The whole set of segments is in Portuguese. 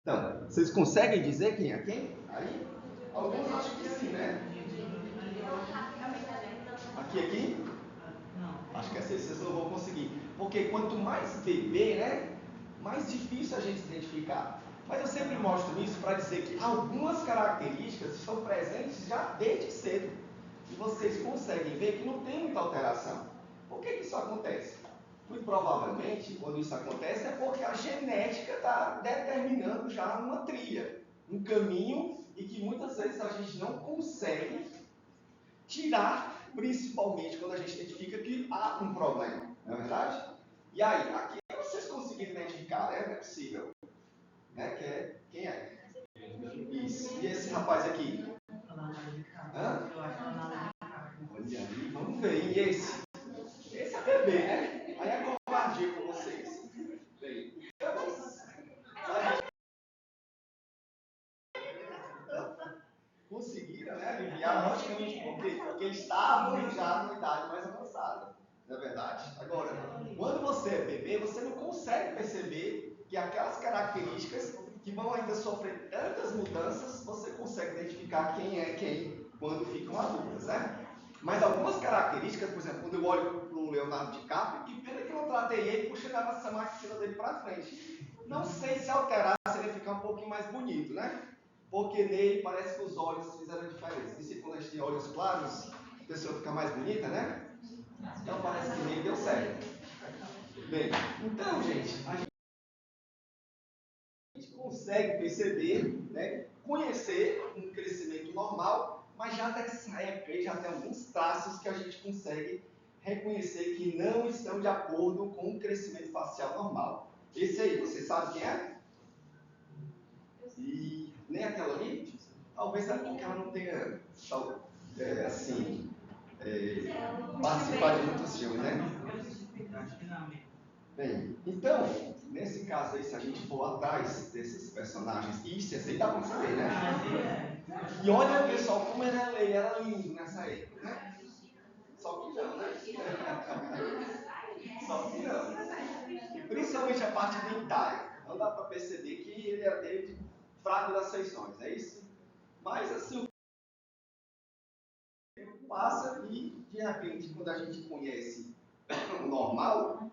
Então, vocês conseguem dizer quem é quem? Aí? Alguns acham que sim, né? Aqui? Acho que essa vocês não vão conseguir. Porque quanto mais bebê, né? Mais difícil a gente identificar. Mas eu sempre mostro isso para dizer que algumas características estão presentes já desde cedo. E vocês conseguem ver que não tem muita alteração. Por que isso acontece? Muito provavelmente, quando isso acontece, é porque a genética está determinando já uma trilha, um caminho, e que muitas vezes a gente não consegue tirar, principalmente quando a gente identifica que há um problema, não é verdade? E aí, aqui vocês conseguiram identificar, né? Não é possível. Né? Quem é? Isso. E esse rapaz aqui? Hã? Olha aí, vamos ver. E esse? Esse é bebê, né? Aí é covardia com vocês. Bem, conseguiram, né, aliviar, logicamente, por quê? Porque eles estavam já numa idade mais avançada, não é verdade? Agora, quando você é bebê, você não consegue perceber que aquelas características que vão ainda sofrer tantas mudanças, você consegue identificar quem é quem quando ficam adultas, né? Mas algumas características, por exemplo, quando eu olho para o Leonardo DiCaprio, que pena que eu não tratei ele puxando essa maxila dele para frente. Não sei se alterar, se ele ficar um pouquinho mais bonito, né? Porque nele parece que os olhos fizeram a diferença. E quando a gente tem olhos claros, a pessoa fica mais bonita, né? Então parece que nele deu certo. Bem, então, gente, a gente consegue perceber, né, conhecer um crescimento normal, mas já dessa época aí já tem alguns traços que a gente consegue reconhecer que não estão de acordo com o crescimento facial normal. Esse aí, você sabe quem é? E nem aquela ali? Talvez é porque ela não tenha, assim, participado de muitos filmes, né? Bem, então, nesse caso aí, se a gente for atrás desses personagens, isso aí dá pra saber, né? E olha, pessoal, como ele era lindo nessa época, né? Só que não, né? Só que não. Principalmente a parte dentária. Não dá para perceber que ele era meio fraco das feições, é isso? Mas assim, o tempo passa e, de repente, quando a gente conhece o normal,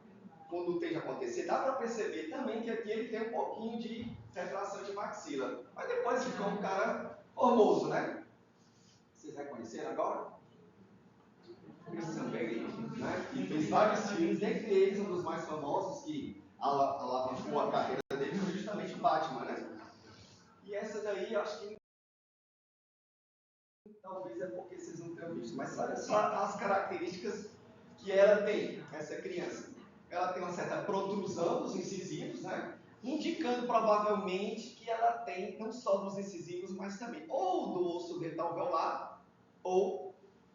quando tem de acontecer, dá para perceber também que aqui ele tem um pouquinho de retração de maxila. Mas depois ficou um cara formoso, né? Vocês reconheceram agora? Christian Bale, né? Que fez vários filmes, dentre eles um dos mais famosos que alavancou a carreira dele foi justamente o Batman, né? E essa daí, eu acho que talvez é porque vocês não tenham visto, mas olha só as características que ela tem, essa criança. Ela tem uma certa protrusão dos incisivos, né? Indicando provavelmente que ela tem não só dos incisivos, mas também ou do osso dental alveolar ou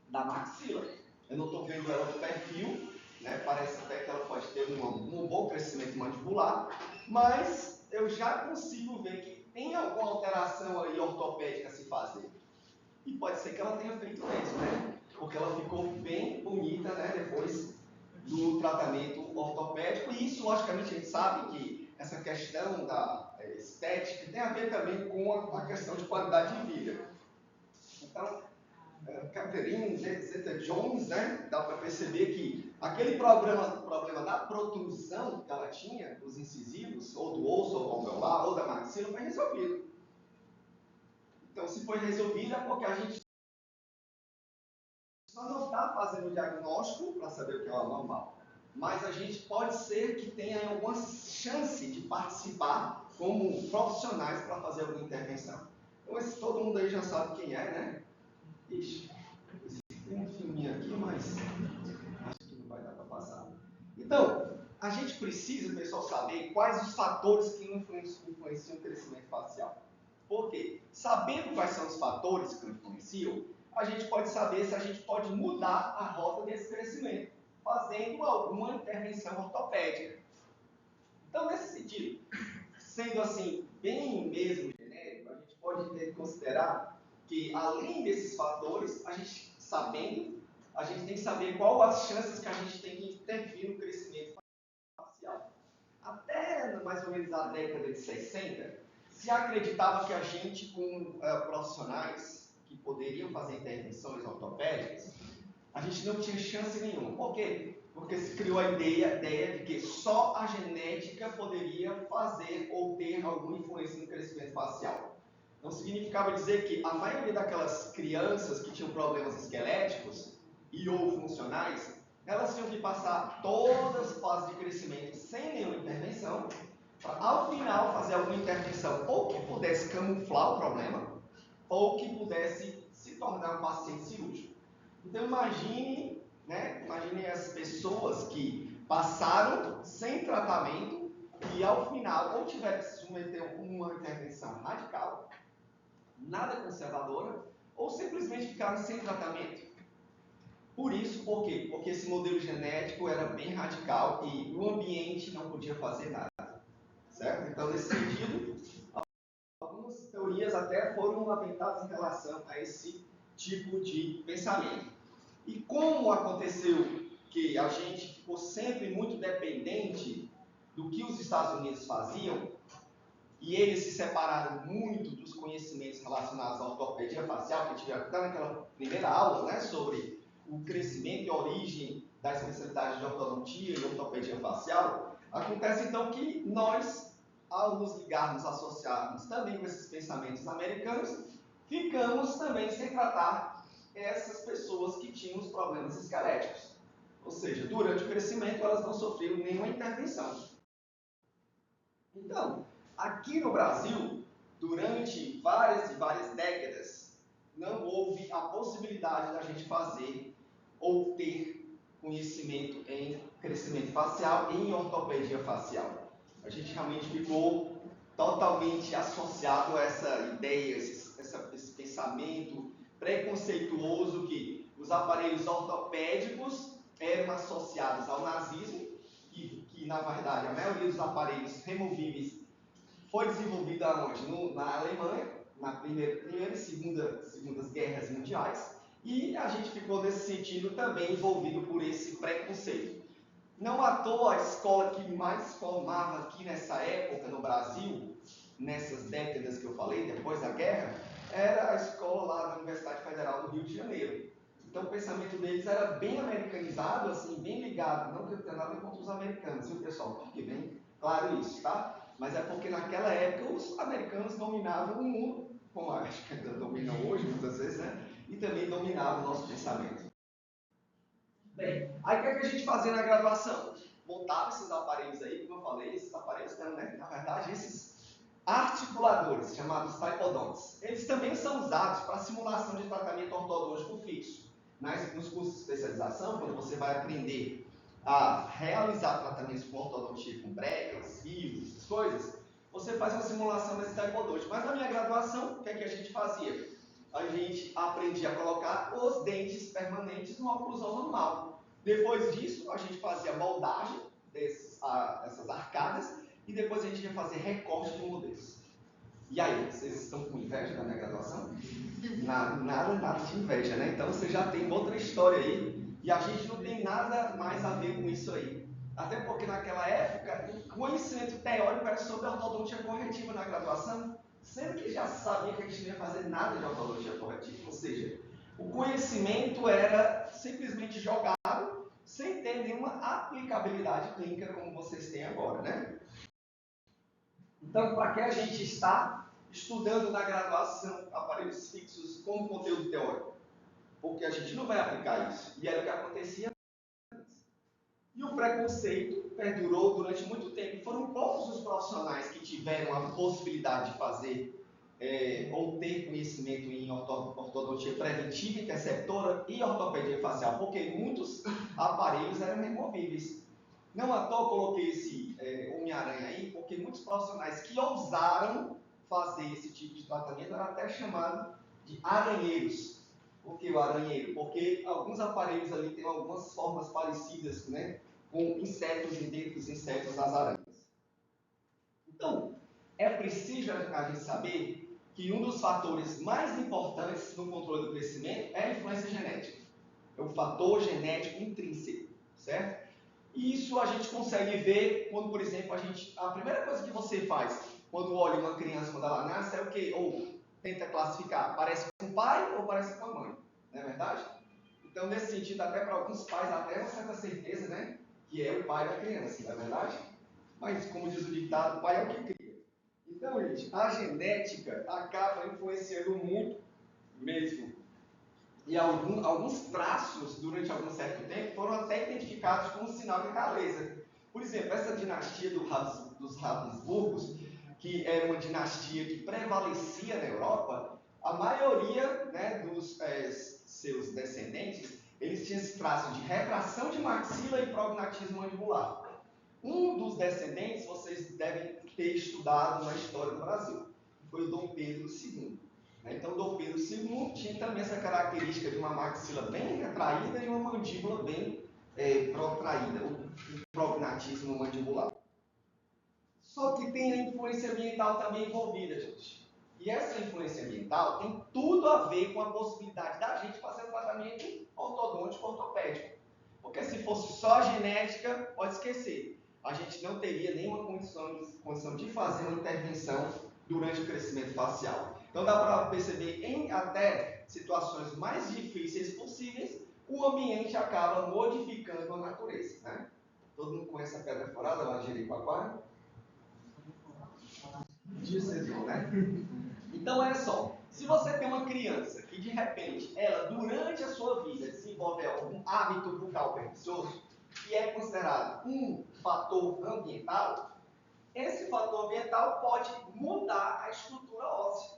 da maxila. Eu não estou vendo ela de perfil, né? Parece até que ela pode ter um bom crescimento mandibular, mas eu já consigo ver que tem alguma alteração aí ortopédica a se fazer. E pode ser que ela tenha feito isso, né? Porque ela ficou bem bonita, né? Depois do tratamento ortopédico. E isso, logicamente, a gente sabe que essa questão da estética tem a ver também com a questão de qualidade de vida. Então, Catherine Zeta-Jones, né? Dá para perceber que aquele problema da protrusão que ela tinha, dos incisivos, ou do osso alveolar, ou da maxila, foi resolvido. Então, se foi resolvido é porque a gente só não está fazendo o diagnóstico para saber o que é o normal. Mas a gente pode ser que tenha alguma chance de participar como profissionais para fazer alguma intervenção. Então, todo mundo aí já sabe quem é, né? Ixi, tem um filminho aqui, mas acho que não vai dar para passar. Então, a gente precisa, pessoal, saber quais os fatores que influenciam o crescimento facial. Por quê? Sabendo quais são os fatores que influenciam, a gente pode saber se a gente pode mudar a rota desse crescimento, fazendo alguma intervenção ortopédica. Então, nesse sentido, sendo assim, bem mesmo genérico, a gente pode considerar que, além desses fatores, a gente sabendo, a gente tem que saber qual as chances que a gente tem que intervir no crescimento facial. Até mais ou menos a década de 60, se acreditava que a gente, com profissionais que poderiam fazer intervenções ortopédicas, a gente não tinha chance nenhuma. Por quê? Porque se criou a ideia de que só a genética poderia fazer ou ter alguma influência no crescimento facial. Então significava dizer que a maioria daquelas crianças que tinham problemas esqueléticos e ou funcionais, elas tinham que passar todas as fases de crescimento sem nenhuma intervenção, para ao final fazer alguma intervenção ou que pudesse camuflar o problema, ou que pudesse se tornar um paciente cirúrgico. Então imagine as pessoas que passaram sem tratamento e ao final ou tiveram que se submeter a uma intervenção radical, nada conservadora, ou simplesmente ficaram sem tratamento. Por isso, por quê? Porque esse modelo genético era bem radical e o ambiente não podia fazer nada. Certo? Então, nesse sentido, algumas teorias até foram aventadas em relação a esse tipo de pensamento. E como aconteceu que a gente ficou sempre muito dependente do que os Estados Unidos faziam, e eles se separaram muito dos conhecimentos relacionados à ortopedia facial, que tiveram até naquela primeira aula, né, sobre o crescimento e a origem da especialidade de ortodontia e ortopedia facial, acontece então que nós, ao nos ligarmos, associarmos também com esses pensamentos americanos, ficamos também sem tratar essas pessoas que tinham os problemas esqueléticos. Ou seja, durante o crescimento elas não sofreram nenhuma intervenção. Então, aqui no Brasil, durante várias e várias décadas, não houve a possibilidade da gente fazer ou ter conhecimento em crescimento facial e em ortopedia facial. A gente realmente ficou totalmente associado a essa ideia, esse pensamento preconceituoso que os aparelhos ortopédicos eram associados ao nazismo, que na verdade a maioria dos aparelhos removíveis foi desenvolvida onde? Na Alemanha, na primeira e segundas guerras mundiais, e a gente ficou nesse sentido também envolvido por esse preconceito. Não à toa a escola que mais formava aqui nessa época no Brasil, nessas décadas que eu falei, depois da guerra, era a escola lá da Universidade Federal do Rio de Janeiro. Então o pensamento deles era bem americanizado, assim, bem ligado, não que eu tenha nada contra os americanos, viu pessoal? Fique bem claro isso, tá? Mas é porque naquela época os americanos dominavam o mundo, como acho que ainda dominam hoje muitas vezes, né? E também dominavam o nosso pensamento. Bem, aí o que a gente fazia na graduação? Montava esses aparelhos aí, como eu falei, esses aparelhos eram, né, na verdade, esses articuladores, chamados tripodontes. Eles também são usados para simulação de tratamento ortodôntico fixo. Nos cursos de especialização, quando você vai aprender a realizar tratamentos com ortodontia com bregas, fios, essas coisas, você faz uma simulação desse tripodonte. Mas na minha graduação, o que é que a gente fazia? A gente aprendia a colocar os dentes permanentes numa oclusão normal. Depois disso, a gente fazia moldagem dessas arcadas e depois a gente ia fazer recorte de modelos. E aí, vocês estão com inveja da minha graduação? Nada de inveja, né? Então você já tem outra história aí e a gente não tem nada mais a ver com isso aí. Até porque naquela época, o conhecimento teórico era sobre ortodontia corretiva na graduação, sendo que já sabia que a gente não ia fazer nada de ortodontia corretiva. Ou seja, o conhecimento era simplesmente jogado sem ter nenhuma aplicabilidade clínica como vocês têm agora, né? Então, para que a gente está estudando na graduação aparelhos fixos como conteúdo teórico? Porque a gente não vai aplicar isso. E era o que acontecia antes. E o preconceito perdurou durante muito tempo. Foram poucos os profissionais que tiveram a possibilidade de fazer ou ter conhecimento em ortodontia preventiva, interceptora e ortopedia facial, porque muitos aparelhos eram removíveis. Não à toa coloquei esse Homem-Aranha aí, porque muitos profissionais que ousaram fazer esse tipo de tratamento eram até chamados de aranheiros. Por que o aranheiro? Porque alguns aparelhos ali têm algumas formas parecidas, né, com insetos e dentro dos insetos das aranhas. Então, é preciso a gente saber que um dos fatores mais importantes no controle do crescimento é a influência genética. É o fator genético intrínseco, certo? E isso a gente consegue ver quando, por exemplo, a primeira coisa que você faz quando olha uma criança quando ela nasce, é o quê? Ou tenta classificar, parece com o pai ou parece com a mãe, não é verdade? Então, nesse sentido, até para alguns pais, até uma certa certeza, né, que é o pai da criança, não é verdade? Mas, como diz o ditado, o pai é o que cria. Então, gente, a genética acaba influenciando muito mesmo. E alguns traços, durante algum certo tempo, foram até identificados como sinal de realeza. Por exemplo, essa dinastia dos Habsburgos, que é uma dinastia que prevalecia na Europa, a maioria, né, dos seus descendentes, eles tinham esse traço de retração de maxila e prognatismo mandibular. Um dos descendentes, vocês devem ter estudado na história do Brasil, foi o Dom Pedro II. Então, Dom Pedro II tinha também essa característica de uma maxila bem retraída e uma mandíbula bem protraída, o prognatismo mandibular. Só que tem a influência ambiental também envolvida, gente. E essa influência ambiental tem tudo a ver com a possibilidade da gente fazer um tratamento ortodôntico ortopédico. Porque se fosse só a genética, pode esquecer. A gente não teria nenhuma condição de fazer uma intervenção durante o crescimento facial. Então dá para perceber em até situações mais difíceis possíveis, o ambiente acaba modificando a natureza. Né? Todo mundo conhece a pedra furada lá de Jericoacoara? Vocês vão, né? Então, olha só. Se você tem uma criança que, de repente, ela, durante a sua vida, desenvolve algum hábito bucal pernicioso, que é considerado um fator ambiental, esse fator ambiental pode mudar a estrutura óssea.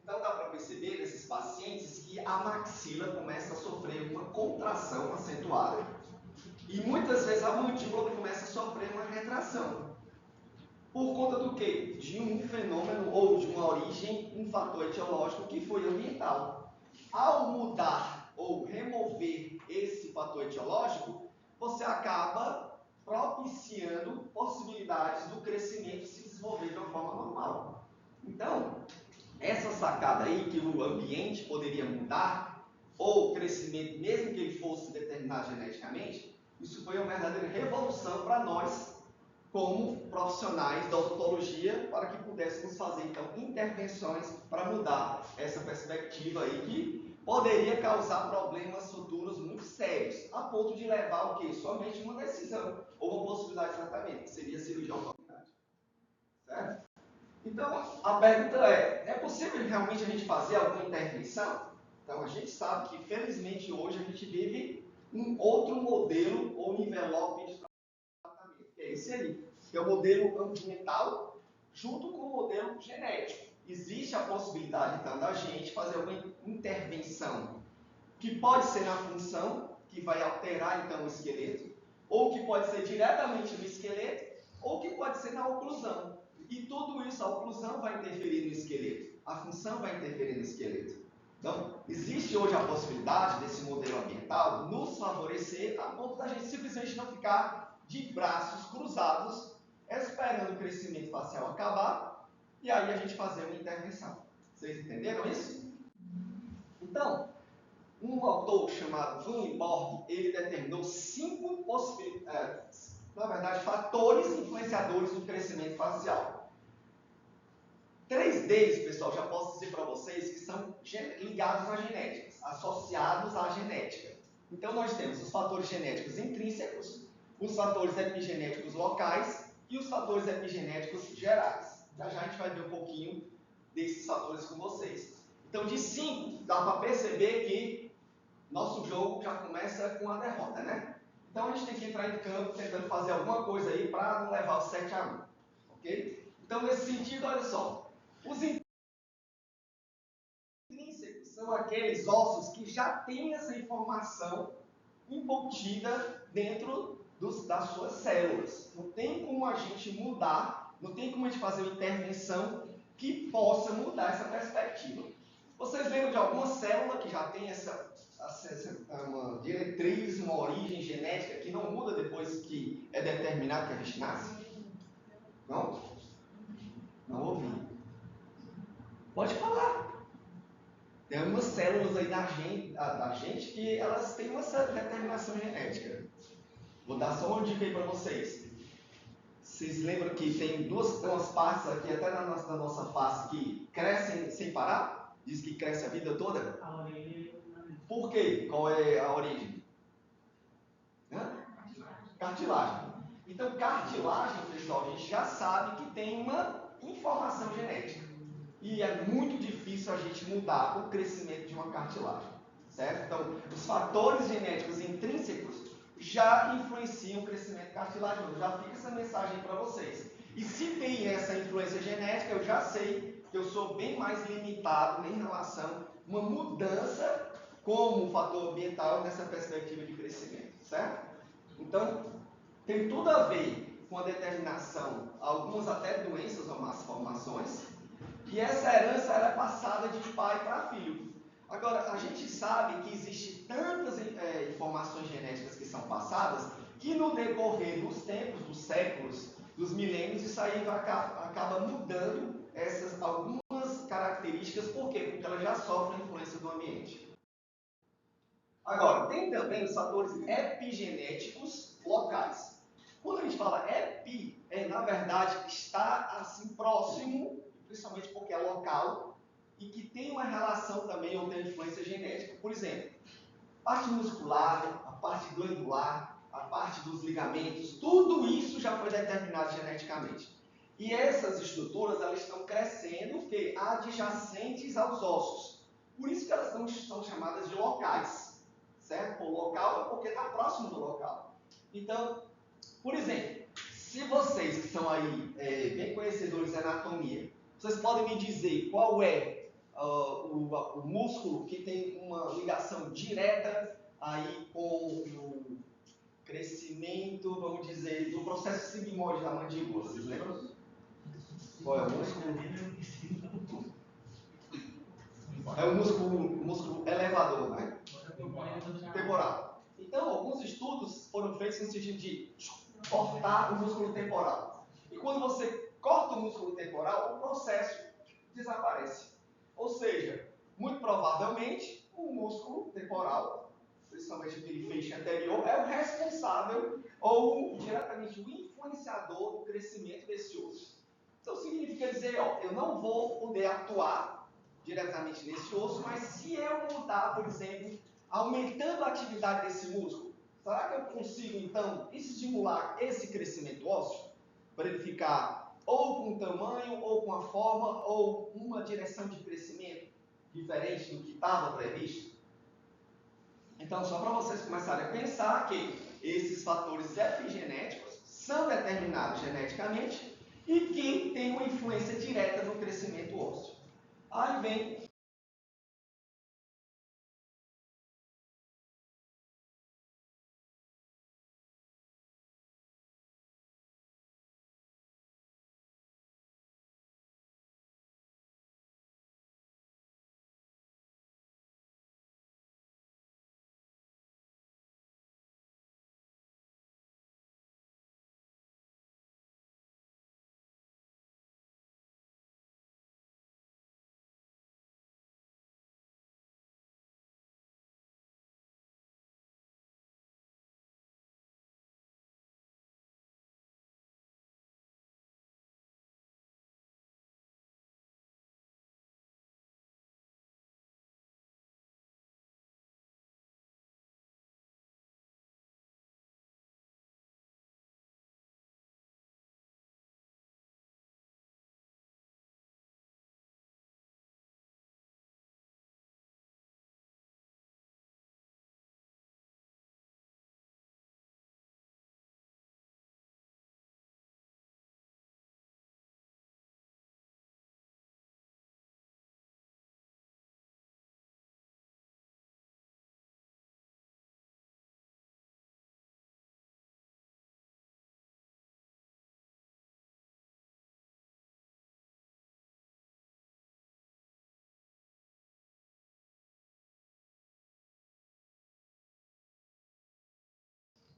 Então, dá para perceber nesses pacientes que a maxila começa a sofrer uma contração acentuada. E muitas vezes a mandíbula começa a sofrer uma retração. Por conta do quê? De um fenômeno ou de uma origem, um fator etiológico que foi ambiental. Ao mudar ou remover esse fator etiológico, você acaba propiciando possibilidades do crescimento se desenvolver de uma forma normal. Então, essa sacada aí que o ambiente poderia mudar, ou o crescimento, mesmo que ele fosse determinado geneticamente, isso foi uma verdadeira revolução para nós, como profissionais da odontologia, para que pudéssemos fazer, então, intervenções para mudar essa perspectiva aí, que poderia causar problemas futuros muito sérios, a ponto de levar o quê? Somente uma decisão, ou uma possibilidade de tratamento, que seria a cirurgia ortognática. Certo? Então, a pergunta é possível realmente a gente fazer alguma intervenção? Então, a gente sabe que, felizmente, hoje a gente vive um outro modelo ou envelope de tratamento, que é esse aí, que é o modelo ambiental junto com o modelo genético. Existe a possibilidade, então, da gente fazer uma intervenção que pode ser na função, que vai alterar, então, o esqueleto, ou que pode ser diretamente no esqueleto, ou que pode ser na oclusão. E tudo isso, a oclusão vai interferir no esqueleto, a função vai interferir no esqueleto. Então, existe hoje a possibilidade desse modelo ambiental nos favorecer a ponto da gente simplesmente não ficar de braços cruzados, esperando o crescimento facial acabar, e aí a gente fazer uma intervenção. Vocês entenderam isso? Então, um autor chamado Van Limborg, ele determinou 5 possibilidades, na verdade, fatores influenciadores do crescimento facial. 3 deles, pessoal, já posso dizer para vocês que são ligados à genética, associados à genética. Então, nós temos os fatores genéticos intrínsecos, os fatores epigenéticos locais e os fatores epigenéticos gerais. Já já a gente vai ver um pouquinho desses fatores com vocês. Então, de 5, dá para perceber que nosso jogo já começa com a derrota, né? Então, a gente tem que entrar em campo tentando fazer alguma coisa aí para não levar o 7-1, ok? Então, nesse sentido, olha só, os intrínsecos são aqueles ossos que já têm essa informação embutida dentro das suas células. Não tem como a gente mudar, não tem como a gente fazer uma intervenção que possa mudar essa perspectiva. Vocês lembram de alguma célula que já tem uma diretriz, uma origem genética que não muda depois que é determinado que a gente nasce? Não? Não ouvi. Pode falar. Tem algumas células aí da gente que elas têm uma certa determinação genética. Vou dar só uma dica aí para vocês. Vocês lembram que tem umas partes aqui, até na nossa face, que crescem sem parar? Diz que cresce a vida toda? A orelha. Por quê? Qual é a origem? Cartilagem. Então, cartilagem, pessoal, a gente já sabe que tem uma informação genética. E é muito difícil a gente mudar o crescimento de uma cartilagem. Certo? Então, os fatores genéticos intrínsecos já influenciam o crescimento cartilaginoso. Já fica essa mensagem para vocês. E se tem essa influência genética, eu já sei que eu sou bem mais limitado em relação a uma mudança como fator ambiental nessa perspectiva de crescimento. Certo? Então, tem tudo a ver com a determinação, algumas até doenças ou malformações, e essa herança ela é passada de pai para filho. Agora, a gente sabe que existem tantas informações genéticas que são passadas, que no decorrer dos tempos, dos séculos, dos milênios, isso aí acaba mudando algumas características. Por quê? Porque ela já sofre a influência do ambiente. Agora, tem também os fatores epigenéticos locais. Quando a gente fala epi, na verdade está assim próximo, principalmente porque é local, e que tem uma relação também ou tem influência genética. Por exemplo, a parte muscular, a parte glandular, a parte dos ligamentos, tudo isso já foi determinado geneticamente. E essas estruturas elas estão crescendo adjacentes aos ossos. Por isso que elas são chamadas de locais. Certo? O local é porque está próximo do local. Então, por exemplo, se vocês que são aí bem conhecedores de anatomia, vocês podem me dizer qual é o músculo que tem uma ligação direta aí com o crescimento, vamos dizer, do processo sigmoide da mandíbula. Vocês lembram? Qual é o músculo? É o músculo elevador, né? Temporal. Então, alguns estudos foram feitos no sentido de cortar o músculo temporal. E quando você corta o músculo temporal, o processo desaparece. Ou seja, muito provavelmente, o músculo temporal, principalmente aquele feixe anterior, é o responsável ou diretamente o influenciador do crescimento desse osso. Então, significa dizer, eu não vou poder atuar diretamente nesse osso, mas se eu mudar, por exemplo, aumentando a atividade desse músculo, será que eu consigo, então, estimular esse crescimento ósseo para ele ficar ou com um tamanho, ou com a forma, ou uma direção de crescimento diferente do que estava previsto? Então, só para vocês começarem a pensar que esses fatores epigenéticos são determinados geneticamente e que têm uma influência direta no crescimento ósseo. Aí vem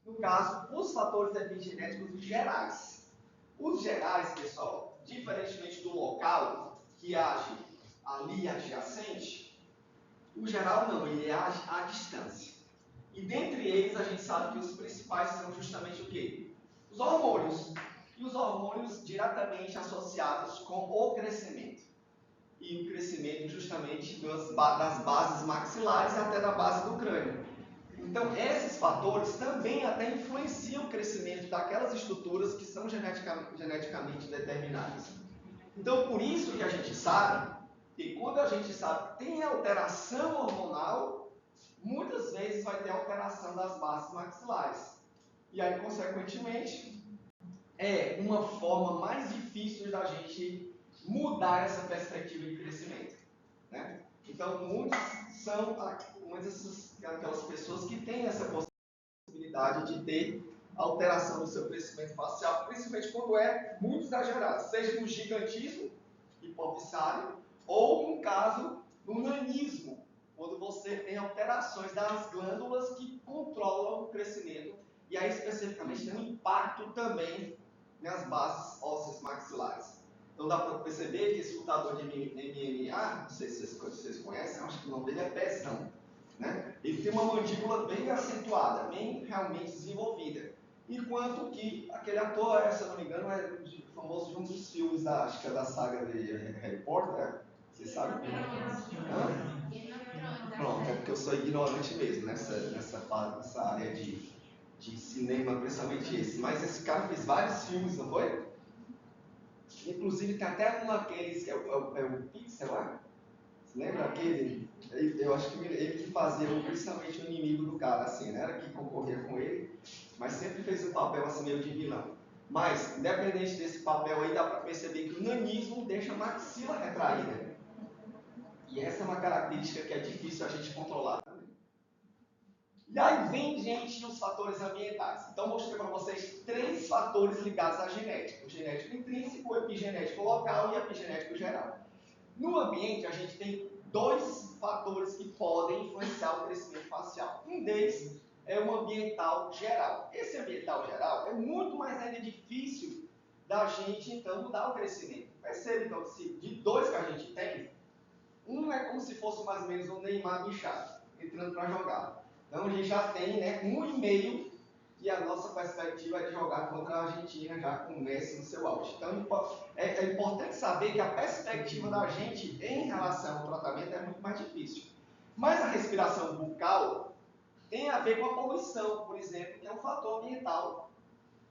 no caso, os fatores epigenéticos gerais. Os gerais, pessoal, diferentemente do local, que age ali adjacente, o geral não, ele age à distância. E dentre eles, a gente sabe que os principais são justamente o quê? Os hormônios. e os hormônios diretamente associados com o crescimento. E o crescimento justamente das bases maxilares e até da base do crânio. Então, esses fatores também até influenciam o crescimento daquelas estruturas que são geneticamente determinadas. Então, por isso que a gente sabe que quando a gente sabe que tem alteração hormonal, muitas vezes vai ter alteração das bases maxilares. E aí, consequentemente, é uma forma mais difícil da gente mudar essa perspectiva de crescimento, né? Então, muitas são aquelas pessoas que têm essa possibilidade de ter alteração do seu crescimento facial, principalmente quando é muito exagerado, seja no gigantismo hipofissário ou, no caso, no nanismo, quando você tem alterações das glândulas que controlam o crescimento e aí especificamente tem um impacto também nas bases ósseas maxilares. Então dá para perceber que esse lutador de MMA, não sei se vocês conhecem, acho que o nome dele é Pezão, né? Ele tem uma mandíbula bem acentuada, bem realmente desenvolvida. Enquanto que aquele ator, se eu não me engano, é famoso de um dos filmes acho que é da saga de Harry Potter, né? Vocês sabem? Pronto, é porque eu sou ignorante mesmo nessa área de cinema, principalmente esse. Mas esse cara fez vários filmes, não foi? Inclusive tem até um daqueles que é o Pixel lá. Você lembra aquele? Eu acho que ele que fazia principalmente o inimigo do cara, assim, né? Era que concorria com ele, mas sempre fez um papel assim meio de vilão. Mas, independente desse papel aí, dá para perceber que o nanismo deixa a maxila retraída. E essa é uma característica que é difícil a gente controlar também. E aí vem, gente, os fatores ambientais. Então, mostrei para vocês 3 fatores ligados à genética. O genético intrínseco, o epigenético local e o epigenético geral. No ambiente, a gente tem 2 fatores que podem influenciar o crescimento facial. Um deles é o ambiental geral. Esse ambiental geral é muito mais ainda difícil da gente, então, mudar o crescimento. Percebe, então, que de 2 que a gente tem, um é como se fosse mais ou menos um Neymar bichado, entrando para jogar. Então a gente já tem, né, 1,5 e a nossa perspectiva é de jogar contra a Argentina já com o Messi no seu auge. Então é importante saber que a perspectiva da gente em relação ao tratamento é muito mais difícil. Mas a respiração bucal tem a ver com a poluição, por exemplo, que é um fator ambiental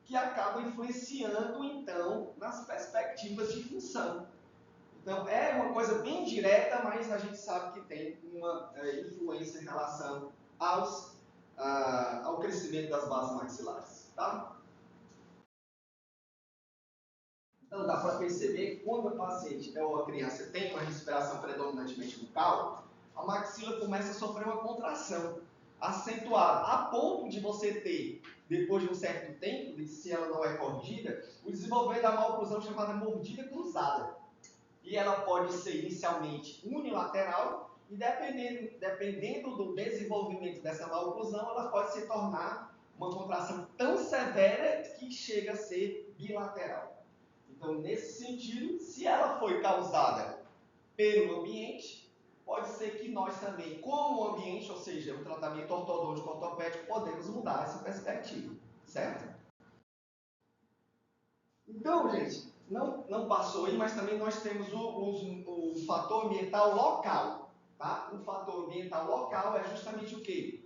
que acaba influenciando, então, nas perspectivas de função. Então, é uma coisa bem direta, mas a gente sabe que tem uma influência em relação ao crescimento das bases maxilares. Tá? Então, dá para perceber que quando o paciente ou a criança tem uma respiração predominantemente bucal, a maxila começa a sofrer uma contração acentuada, a ponto de você ter, depois de um certo tempo, se ela não é corrigida, o desenvolvimento da maloclusão chamada mordida cruzada. E ela pode ser inicialmente unilateral e dependendo do desenvolvimento dessa maloclusão, ela pode se tornar uma contração tão severa que chega a ser bilateral. Então, nesse sentido, se ela foi causada pelo ambiente, pode ser que nós também, com o ambiente, ou seja, o tratamento ortodôntico ortopédico, podemos mudar essa perspectiva, certo? Então, gente, não passou aí, mas também nós temos o fator ambiental local. Tá? O fator ambiental local é justamente o quê?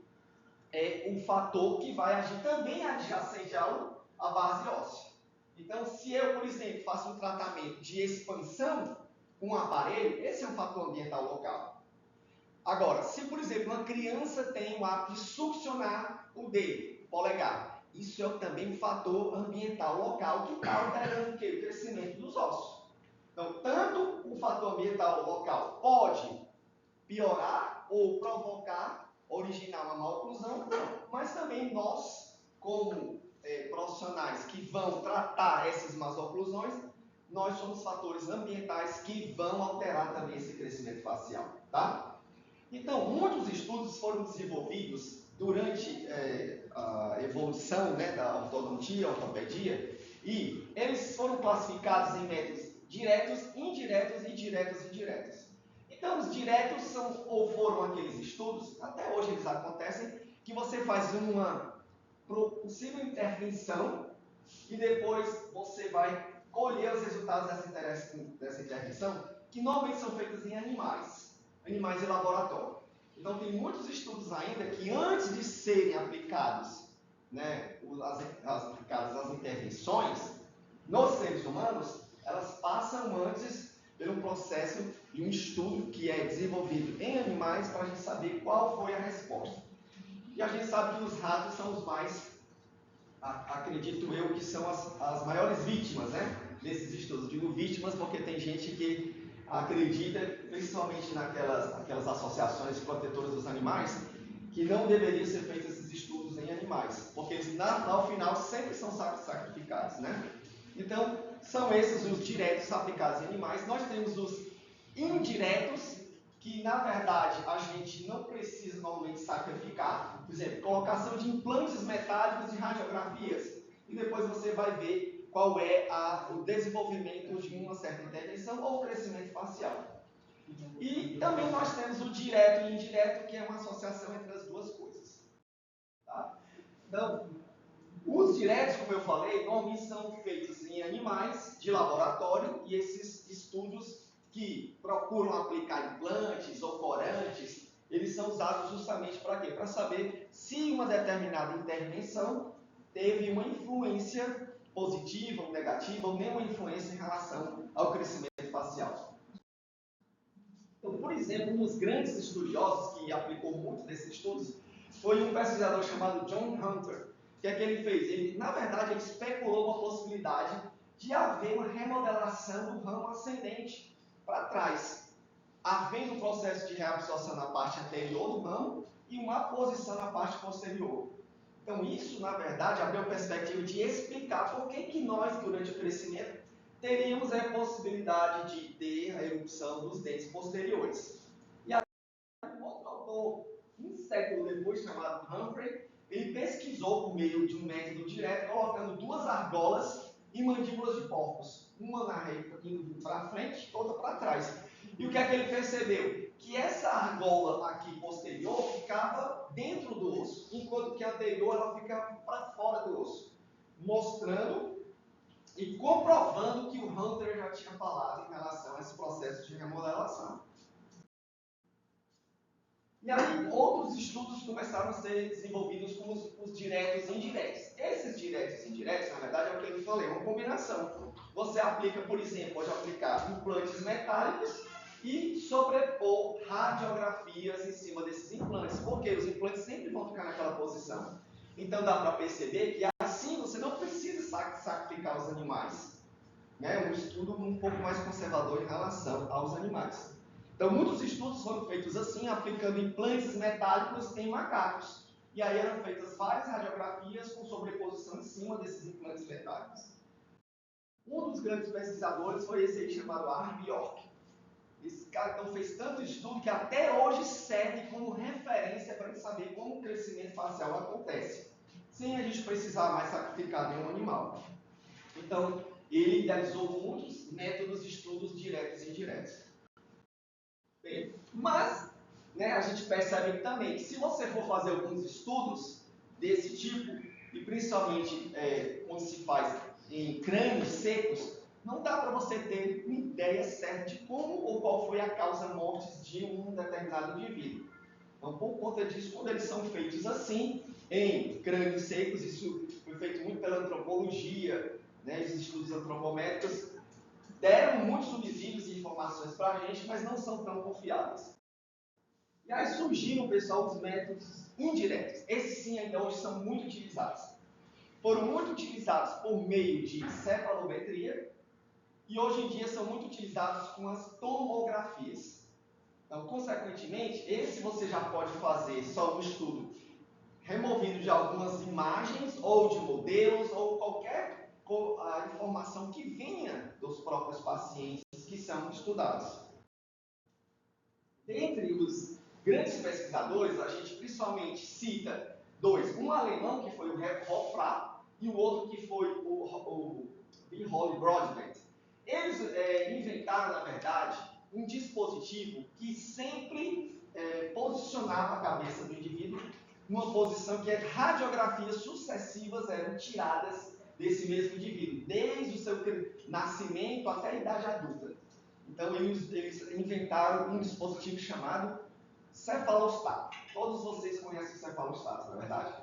É um fator que vai agir também adjacente à base óssea. Então, se eu, por exemplo, faço um tratamento de expansão com um aparelho, esse é um fator ambiental local. Agora, se, por exemplo, uma criança tem o hábito de succionar o dedo, o polegar, isso é também um fator ambiental local que está alterando o quê? O crescimento dos ossos. Então, tanto o fator ambiental local pode piorar ou provocar, originar uma maloclusão, mas também nós, como profissionais que vão tratar essas maloclusões, nós somos fatores ambientais que vão alterar também esse crescimento facial, tá? Então, muitos estudos foram desenvolvidos durante a evolução, né, da ortodontia, ortopedia, e eles foram classificados em métodos diretos, indiretos e diretos e indiretos. Então, os diretos são, ou foram aqueles estudos, até hoje eles acontecem, que você faz uma possível intervenção e depois você vai colher os resultados dessa intervenção, que normalmente são feitas em animais em laboratório. Então, tem muitos estudos ainda que, antes de serem aplicados, né, as intervenções nos seres humanos, elas passam antes por um processo de um estudo que é desenvolvido em animais para a gente saber qual foi a resposta. E a gente sabe que os ratos são os mais, acredito eu, que são as maiores vítimas, né, desses estudos. Digo vítimas porque tem gente que acredita, principalmente naquelas associações protetoras dos animais, que não deveriam ser feitos esses estudos em animais, porque eles, ao final, sempre são sacrificados, né? Então, são esses os diretos aplicados em animais. Nós temos os indiretos, que, na verdade, a gente não precisa normalmente sacrificar. Por exemplo, colocação de implantes metálicos e radiografias. E depois você vai ver qual é o desenvolvimento de uma certa intervenção ou crescimento facial. E também nós temos o direto e indireto, que é uma associação entre as duas coisas. Tá? Então, os diretos, como eu falei, normalmente são feitos em animais de laboratório, e esses estudos que procuram aplicar implantes ou corantes, eles são usados justamente para quê? Para saber se uma determinada intervenção teve uma influência positiva ou negativa, ou nenhuma influência em relação ao crescimento facial. Então, por exemplo, um dos grandes estudiosos que aplicou muito desses estudos foi um pesquisador chamado John Hunter. O que é que ele fez? Ele, na verdade, ele especulou uma possibilidade de haver uma remodelação do ramo ascendente para trás, havendo um processo de reabsorção na parte anterior do ramo e uma posição na parte posterior. Então, isso, na verdade, abriu a perspectiva de explicar por que nós, durante o crescimento, teríamos a possibilidade de ter a erupção dos dentes posteriores. E aí, um outro autor, um século depois, chamado Humphrey, ele pesquisou por meio de um método direto, colocando duas argolas em mandíbulas de porcos, uma na reta indo para frente, outra para trás. E o que é que ele percebeu? Que essa argola aqui posterior ficava dentro do osso, enquanto que a anterior ela fica para fora do osso, mostrando e comprovando que o Hunter já tinha falado em relação a esse processo de remodelação. E aí, outros estudos começaram a ser desenvolvidos com os diretos e indiretos. Esses diretos e indiretos, na verdade, é o que eu falei, é uma combinação. Você aplica, por exemplo, pode aplicar implantes metálicos e sobrepor radiografias em cima desses implantes, porque os implantes sempre vão ficar naquela posição. Então, dá para perceber que assim você não precisa sacrificar os animais. É um estudo um pouco mais conservador em relação aos animais. Então, muitos estudos foram feitos assim, aplicando implantes metálicos em macacos. E aí eram feitas várias radiografias com sobreposição em cima desses implantes metálicos. Um dos grandes pesquisadores foi esse aí chamado Harvey York. Esse cara então fez tanto estudo que até hoje serve como referência para saber como o crescimento facial acontece, sem a gente precisar mais sacrificar nenhum animal. Então, ele idealizou muitos métodos de estudos diretos e indiretos. Bem, mas, né, a gente percebe também que se você for fazer alguns estudos desse tipo, e principalmente quando se faz em crânios secos, não dá para você ter uma ideia certa de como ou qual foi a causa mortis de um determinado indivíduo. Então, por conta disso, quando eles são feitos assim, em crânios secos, isso foi feito muito pela antropologia, né, os estudos antropométricos, deram muitos subsídios e informações para a gente, mas não são tão confiáveis. E aí surgiram, pessoal, os métodos indiretos. Esses sim ainda hoje são muito utilizados. Foram muito utilizados por meio de cefalometria e hoje em dia são muito utilizados com as tomografias. Então, consequentemente, esse você já pode fazer só um estudo removido de algumas imagens ou de modelos ou qualquer a informação que venha dos próprios pacientes que são estudados. Dentre os grandes pesquisadores, a gente principalmente cita dois. Um alemão, que foi o Hofra, e o outro que foi o Wilhelm Brodmann. Eles inventaram, na verdade, um dispositivo que sempre posicionava a cabeça do indivíduo numa posição que radiografias sucessivas eram tiradas desse mesmo indivíduo, desde o seu nascimento até a idade adulta. Então, eles inventaram um dispositivo chamado cefalostato. Todos vocês conhecem o cefalostato, não é verdade?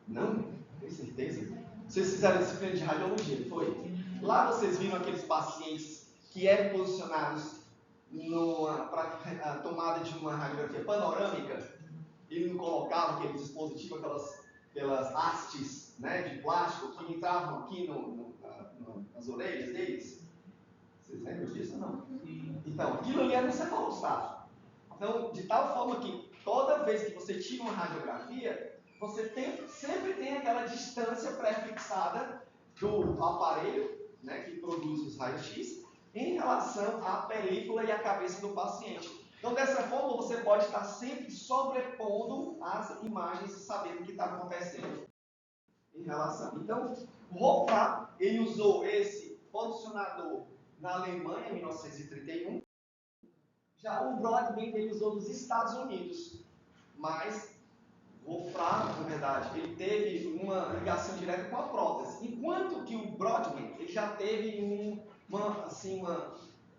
Não? Tem certeza? Vocês fizeram disciplina de radiologia, foi? Lá vocês viram aqueles pacientes que eram posicionados para a tomada de uma radiografia panorâmica. Ele não colocava aquele dispositivo, aquelas hastes, né, de plástico que entravam aqui nas orelhas deles. Vocês lembram disso ou não? Então, aquilo ali era um cefalostato. Então, de tal forma que toda vez que você tira uma radiografia, você sempre tem aquela distância pré-fixada do aparelho, né, que produz os raios-x, em relação à película e à cabeça do paciente. Então, dessa forma, você pode estar sempre sobrepondo as imagens e sabendo o que está acontecendo em relação. Então, o Wolfram, ele usou esse posicionador na Alemanha, em 1931. Já o Broadbent, ele usou nos Estados Unidos. Mas o Wolfram, na verdade, ele teve uma ligação direta com a prótese. Enquanto que o Broadbent, ele já teve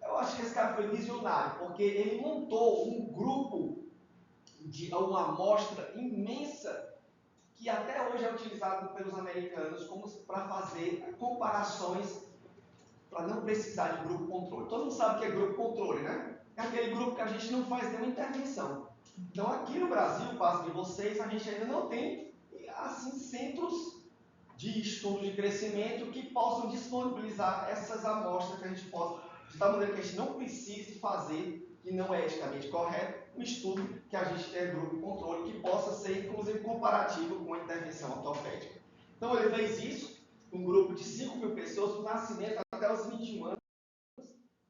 eu acho que esse cara foi visionário, porque ele montou um grupo de uma amostra imensa que até hoje é utilizado pelos americanos para fazer comparações, para não precisar de grupo controle. Todo mundo sabe o que é grupo controle, né? É aquele grupo que a gente não faz nenhuma intervenção. Então, aqui no Brasil, passo de vocês, a gente ainda não tem assim centros de estudo de crescimento que possam disponibilizar essas amostras que a gente possa, de tal maneira que a gente não precise fazer, que não é eticamente correto, um estudo que a gente tenha grupo de controle que possa ser, inclusive, comparativo com a intervenção ortopédica. Então, ele fez isso, um grupo de 5.000 pessoas, do nascimento até os 21 anos,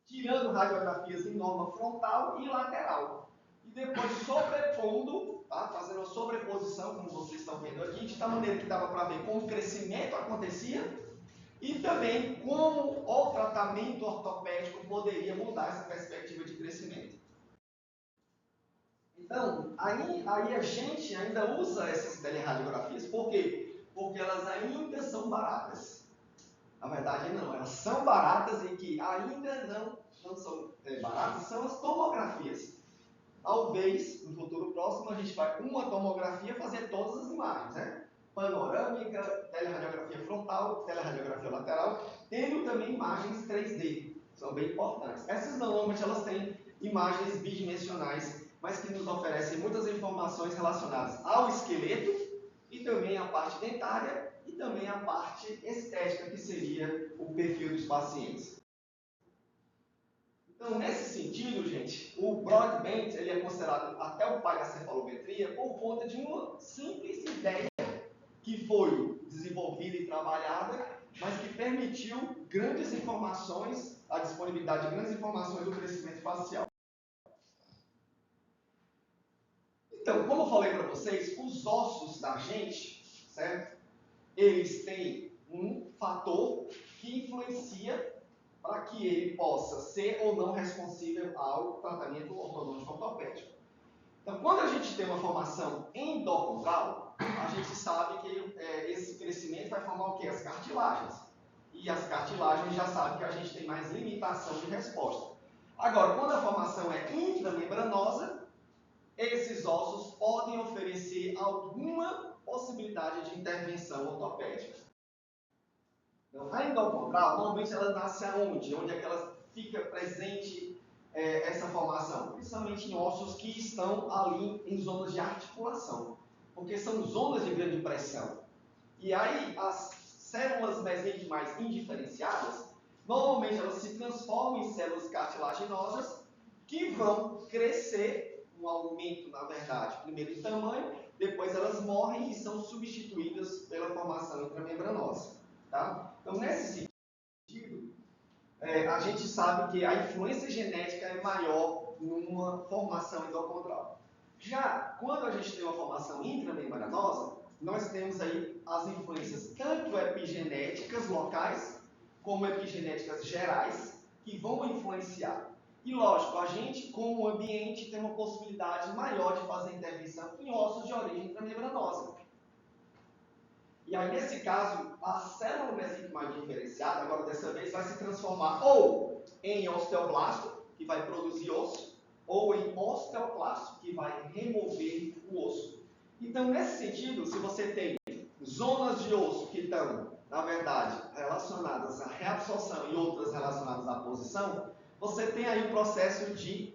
tirando radiografias em norma frontal e lateral. E depois sobrepondo, tá? Fazendo a sobreposição, como vocês estão vendo aqui, de tal maneira que dava para ver como o crescimento acontecia e também como o tratamento ortopédico poderia mudar essa perspectiva de crescimento. Então, aí a gente ainda usa essas telerradiografias, por quê? Porque elas ainda são baratas. Na verdade, não, elas são baratas e que ainda não são baratas, são as tomografias. Talvez, no futuro próximo, a gente vai com uma tomografia fazer todas as imagens, né? Panorâmica, teleradiografia frontal, teleradiografia lateral, tendo também imagens 3D, são bem importantes. Essas normalmente elas têm imagens bidimensionais, mas que nos oferecem muitas informações relacionadas ao esqueleto e também à parte dentária e também à parte estética, que seria o perfil dos pacientes. Então, nesse sentido, gente, o Broadbent ele é considerado até o pai da cefalometria por conta de uma simples ideia que foi desenvolvida e trabalhada, mas que permitiu grandes informações, a disponibilidade de grandes informações do crescimento facial. Então, como eu falei para vocês, os ossos da gente, certo? Eles têm um fator que influencia para que ele possa ser ou não responsível ao tratamento ortodôntico ortopédico. Então, quando a gente tem uma formação endocondral, a gente sabe que esse crescimento vai formar o quê? As cartilagens. E as cartilagens já sabem que a gente tem mais limitação de resposta. Agora, quando a formação é intramembranosa, esses ossos podem oferecer alguma possibilidade de intervenção ortopédica. Então, a endocondral, normalmente ela nasce aonde? Onde é que ela fica presente essa formação? Principalmente em ossos que estão ali em zonas de articulação, porque são zonas de grande pressão. E aí, as células mesenquimais indiferenciadas, normalmente elas se transformam em células cartilaginosas que vão crescer, um aumento, na verdade, primeiro em tamanho, depois elas morrem e são substituídas pela formação intramembranosa. Tá? Então, nesse sentido, a gente sabe que a influência genética é maior numa formação endocondral. Já quando a gente tem uma formação intramembranosa, nós temos aí as influências tanto epigenéticas locais, como epigenéticas gerais, que vão influenciar. E lógico, a gente, como ambiente, tem uma possibilidade maior de fazer intervenção em ossos de origem intramembranosa. E aí, nesse caso, a célula mesenquimais diferenciada, agora dessa vez, vai se transformar ou em osteoblasto, que vai produzir osso, ou em osteoclasto, que vai remover o osso. Então, nesse sentido, se você tem zonas de osso que estão, na verdade, relacionadas à reabsorção e outras relacionadas à posição, você tem aí um processo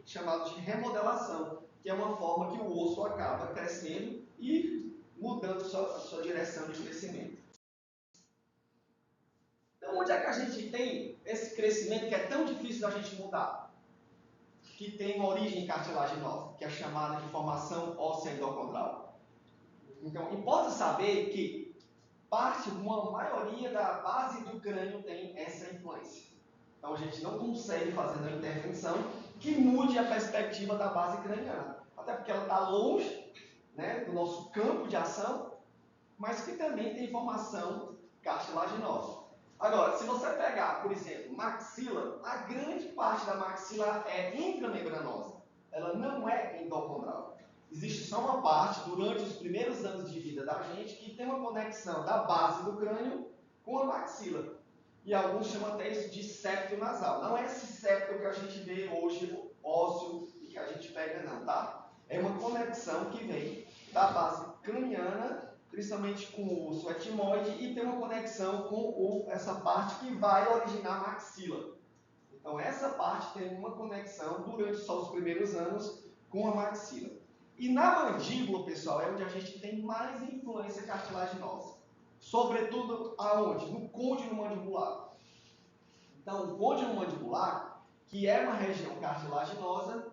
chamado de remodelação, que é uma forma que o osso acaba crescendo e mudando a sua direção de crescimento. Então, onde é que a gente tem esse crescimento que é tão difícil da gente mudar? Que tem uma origem cartilaginosa, que é chamada de formação óssea endocondral. Então, importa saber que uma maioria da base do crânio tem essa influência. Então, a gente não consegue fazer uma intervenção que mude a perspectiva da base craniana. Até porque ela está longe, né, do nosso campo de ação, mas que também tem formação cartilaginosa. Agora, se você pegar, por exemplo, maxila, a grande parte da maxila é intramembranosa. Ela não é endocondral. Existe só uma parte, durante os primeiros anos de vida da gente, que tem uma conexão da base do crânio com a maxila. E alguns chamam até isso de septo nasal. Não é esse septo que a gente vê hoje, ósseo, e que a gente pega não, tá? É uma conexão que vem da base craniana, principalmente com o osso etimoide, e tem uma conexão com essa parte que vai originar a maxila. Então, essa parte tem uma conexão durante só os primeiros anos com a maxila. E na mandíbula, pessoal, é onde a gente tem mais influência cartilaginosa. Sobretudo aonde? No côndilo mandibular. Então, o côndilo mandibular, que é uma região cartilaginosa,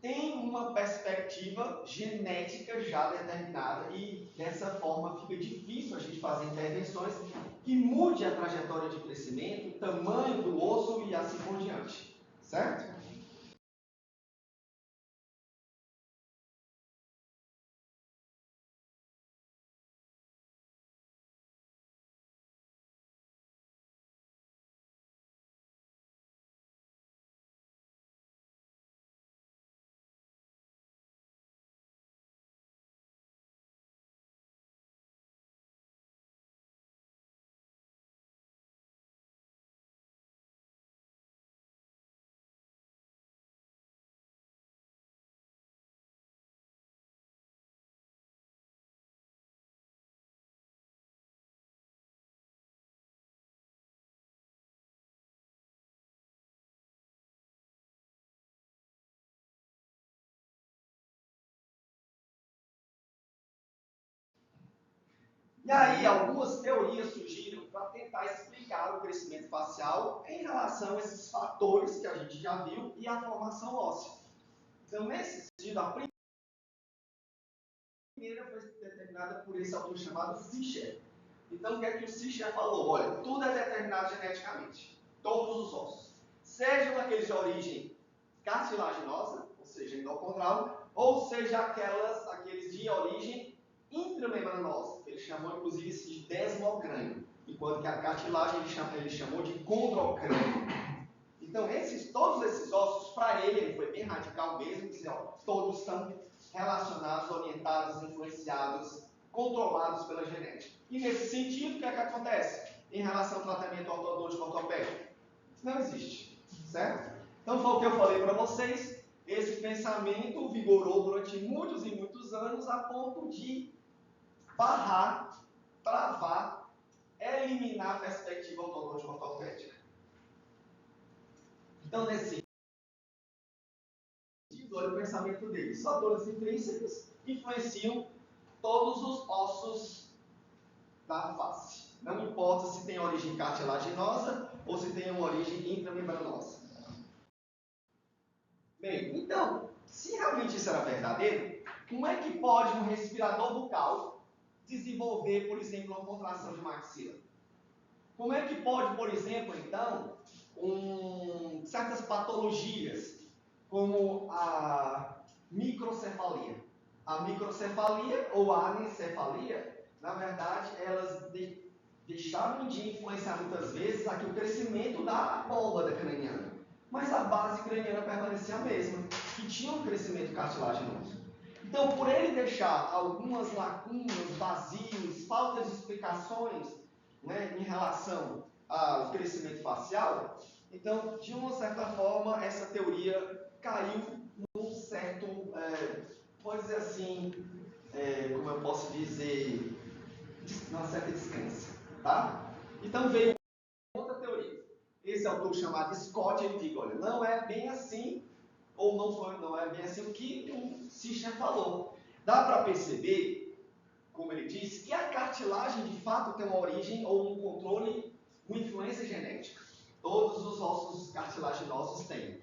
tem uma perspectiva genética já determinada e dessa forma fica difícil a gente fazer intervenções que mude a trajetória de crescimento, o tamanho do osso e assim por diante. Certo? E aí, algumas teorias surgiram para tentar explicar o crescimento facial em relação a esses fatores que a gente já viu e a formação óssea. Então, nesse sentido, a primeira foi determinada por esse autor chamado Fischer. Então, o que é que o Fischer falou? Olha, tudo é determinado geneticamente, todos os ossos. Sejam aqueles de origem cartilaginosa, ou seja, endocondral, ou seja, aqueles de origem intramembranosa, que ele chamou inclusive de desmocrânio, enquanto que a cartilagem ele chamou de condrocrânio. Então, todos esses ossos, para ele foi bem radical mesmo, dizer, ó, todos estão relacionados, orientados, influenciados, controlados pela genética. E nesse sentido, o que é que acontece em relação ao tratamento ortodôntico ortopédico? Não existe, certo? Então, foi o que eu falei para vocês, esse pensamento vigorou durante muitos e muitos anos a ponto de barrar, travar, eliminar a perspectiva ortodôntica ortopédica. Então, nesse sentido, olha o pensamento dele. Os fatores intrínsecos influenciam todos os ossos da face. Não importa se tem origem cartilaginosa ou se tem uma origem intramembranosa. Bem, então, se realmente isso era verdadeiro, como é que pode um respirador bucal desenvolver, por exemplo, uma contração de maxila? Como é que pode, por exemplo, então, certas patologias, como a microcefalia? A microcefalia ou a anencefalia, na verdade, elas deixaram de influenciar muitas vezes aqui o crescimento da abóbada craniana. Mas a base craniana permanecia a mesma, que tinha um crescimento cartilaginoso. Então, por ele deixar algumas lacunas, vazios, faltas de explicações, né, em relação ao crescimento facial, então, de uma certa forma, essa teoria caiu num certo, pode dizer assim, como eu posso dizer, uma certa descrença, tá? Então veio outra teoria. Esse autor chamado Scott, ele diz, olha, não é bem assim, ou não é bem assim o que o Sichner falou. Dá para perceber, como ele disse, que a cartilagem de fato tem uma origem ou um controle, uma influência genética. Todos os ossos cartilaginosos têm.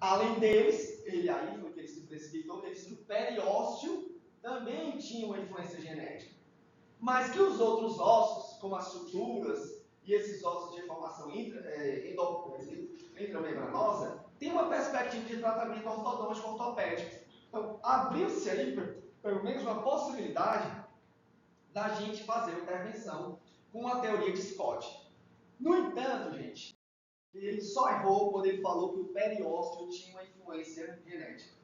Além deles, ele aí foi que ele se precipitou, ele disse que o periósteo também tinha uma influência genética. Mas que os outros ossos, como as suturas e esses ossos de formação intramembranosa, têm uma perspectiva de tratamento ortodôntico ortopédico. Então, abriu-se aí, pelo menos, uma possibilidade da gente fazer uma intervenção com a teoria de Scott. No entanto, gente, ele só errou quando ele falou que o periósteo tinha uma influência genética.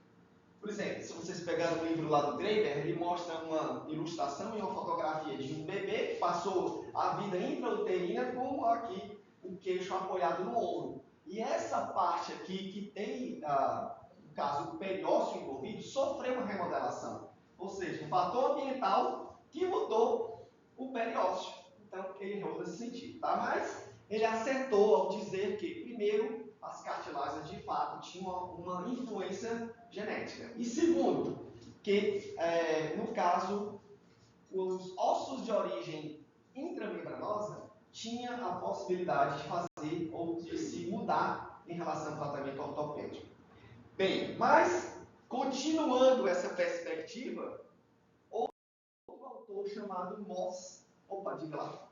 Por exemplo, se vocês pegarem o livro lá do Graeber, ele mostra uma ilustração e uma fotografia de um bebê que passou a vida intrauterina com aqui o queixo apoiado no ombro. E essa parte aqui que tem, no caso, o periósteo envolvido, sofreu uma remodelação. Ou seja, um fator ambiental que mudou o periósteo. Então, ele errou nesse sentido, tá? Mas ele acertou ao dizer que, primeiro, as cartilagens de fato tinham uma influência genética. E segundo, que no caso, os ossos de origem intramembranosa tinham a possibilidade de fazer ou de se mudar em relação ao tratamento ortopédico. Bem, mas continuando essa perspectiva, outro autor chamado Moss, diga lá.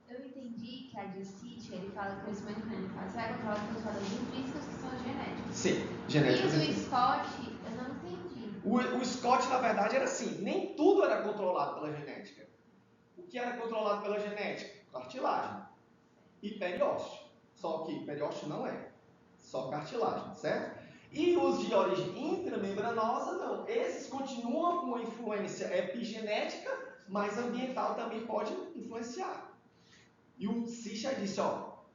Eu entendi que a de City, ele fala que o crescimento crânio facial é controlado pelos fatores intrínsecos que são os genéticos. Sim, genéticos. E o do Scott, eu não entendi. O Scott, na verdade, era assim, nem tudo era controlado pela genética. O que era controlado pela genética? Cartilagem e periósteo. Só que periósteo não é, só cartilagem, certo? E os de origem intramembranosa, não. Esses continuam com uma influência epigenética, mas ambiental também pode influenciar. E o Sichner disse,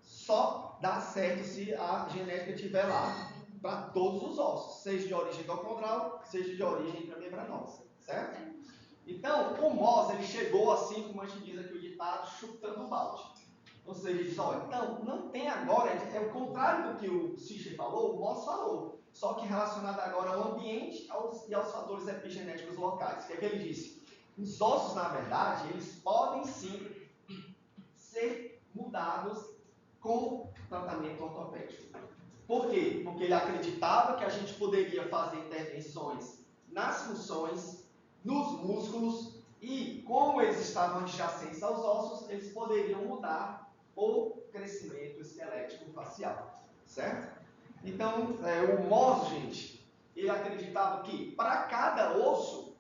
só dá certo se a genética estiver lá para todos os ossos, seja de origem endocondral, seja de origem intramembranosa, certo? Então, o Moss, ele chegou assim, como a gente diz aqui o ditado, chutando o balde. Ou seja, ele diz, então, não tem agora, é o contrário do que o Sichner falou, o Moss falou, só que relacionado agora ao ambiente e aos fatores epigenéticos locais. O que é que ele disse? Os ossos, na verdade, eles podem sim ser mudados com tratamento ortopédico. Por quê? Porque ele acreditava que a gente poderia fazer intervenções nas funções, nos músculos, e como eles estavam adjacentes aos ossos, eles poderiam mudar o crescimento esquelético facial, certo? Então, o Moss, gente, ele acreditava que para cada osso,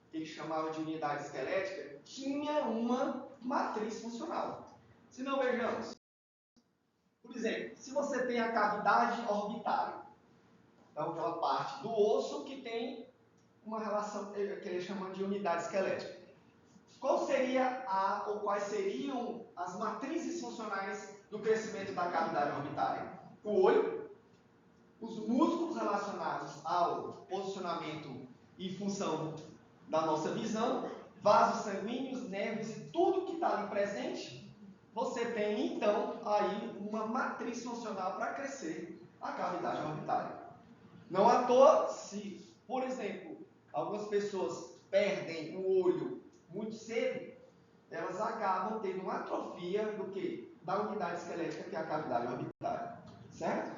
que ele chamava de unidade esquelética, tinha uma matriz funcional. Se não, vejamos. Por exemplo, se você tem a cavidade orbitária, então aquela parte do osso que tem uma relação que ele chama de unidade esquelética. Qual seria ou quais seriam as matrizes funcionais do crescimento da cavidade orbitária? O olho, os músculos relacionados ao posicionamento e função da nossa visão, vasos sanguíneos, nervos e tudo que está ali presente, você tem então aí uma matriz funcional para crescer a cavidade orbitária. Não à toa, se, por exemplo, algumas pessoas perdem o olho muito cedo, elas acabam tendo uma atrofia do que? Da unidade esquelética, que é a cavidade orbitária. Certo?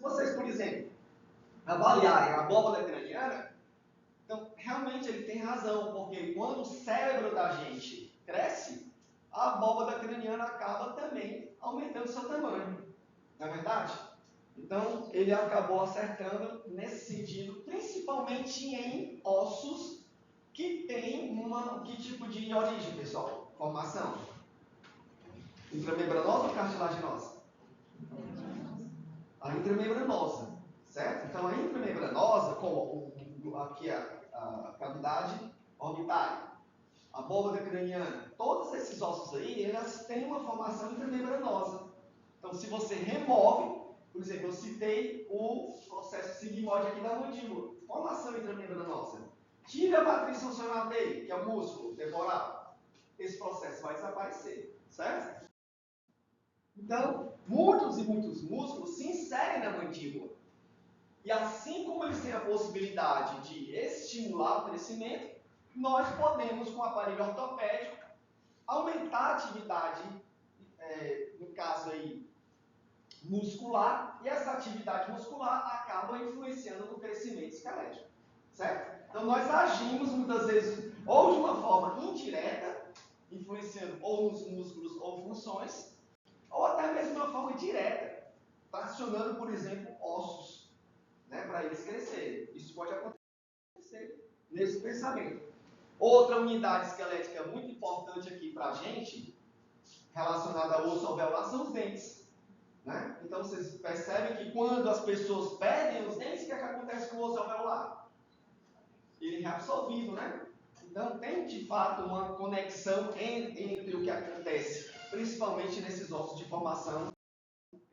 vocês, por exemplo, avaliarem a abóbora craniana, então realmente ele tem razão, porque quando o cérebro da gente cresce, a abóbora craniana acaba também aumentando seu tamanho. Não é verdade? Então ele acabou acertando nesse sentido, principalmente em ossos que tem que tipo de origem, pessoal? Formação? Intramembranosa ou cartilaginosa? A intramembranosa, certo? Então a intramembranosa, como aqui a cavidade orbitária, a abóbora craniana, todos esses ossos aí, elas têm uma formação intramembranosa. Então se você remove, por exemplo, eu citei o processo sigmoide aqui da mandíbula, formação intramembranosa. Tira a matriz funcional dele, que é o músculo temporal. Esse processo vai desaparecer, certo? Então, muitos e muitos músculos se inserem na mandíbula. E assim como eles têm a possibilidade de estimular o crescimento, nós podemos, com o aparelho ortopédico, aumentar a atividade, no caso aí, muscular, e essa atividade muscular acaba influenciando no crescimento esquelético, certo? Então nós agimos muitas vezes ou de uma forma indireta, influenciando ou nos músculos ou funções, ou até mesmo de uma forma direta, tracionando, por exemplo, ossos, né, para eles crescerem. Isso pode acontecer nesse pensamento. Outra unidade esquelética muito importante aqui para a gente, relacionada ao osso alveolar, são os dentes. Né? Então vocês percebem que quando as pessoas perdem os dentes, o que acontece com o osso alveolar? Ele é reabsorvido, né? Então tem de fato uma conexão entre o que acontece, principalmente nesses ossos de formação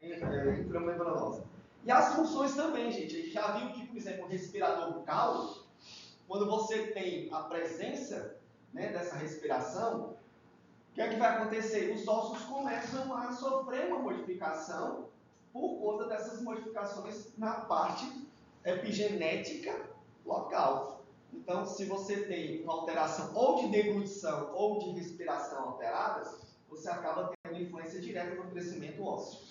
intramembranosa. E as funções também, gente. A gente já viu que, por exemplo, o respirador bucal, quando você tem a presença, né, dessa respiração, o que é que vai acontecer? Os ossos começam a sofrer uma modificação por conta dessas modificações na parte epigenética local. Então, se você tem uma alteração ou de deglutição ou de respiração alteradas, você acaba tendo influência direta no crescimento ósseo.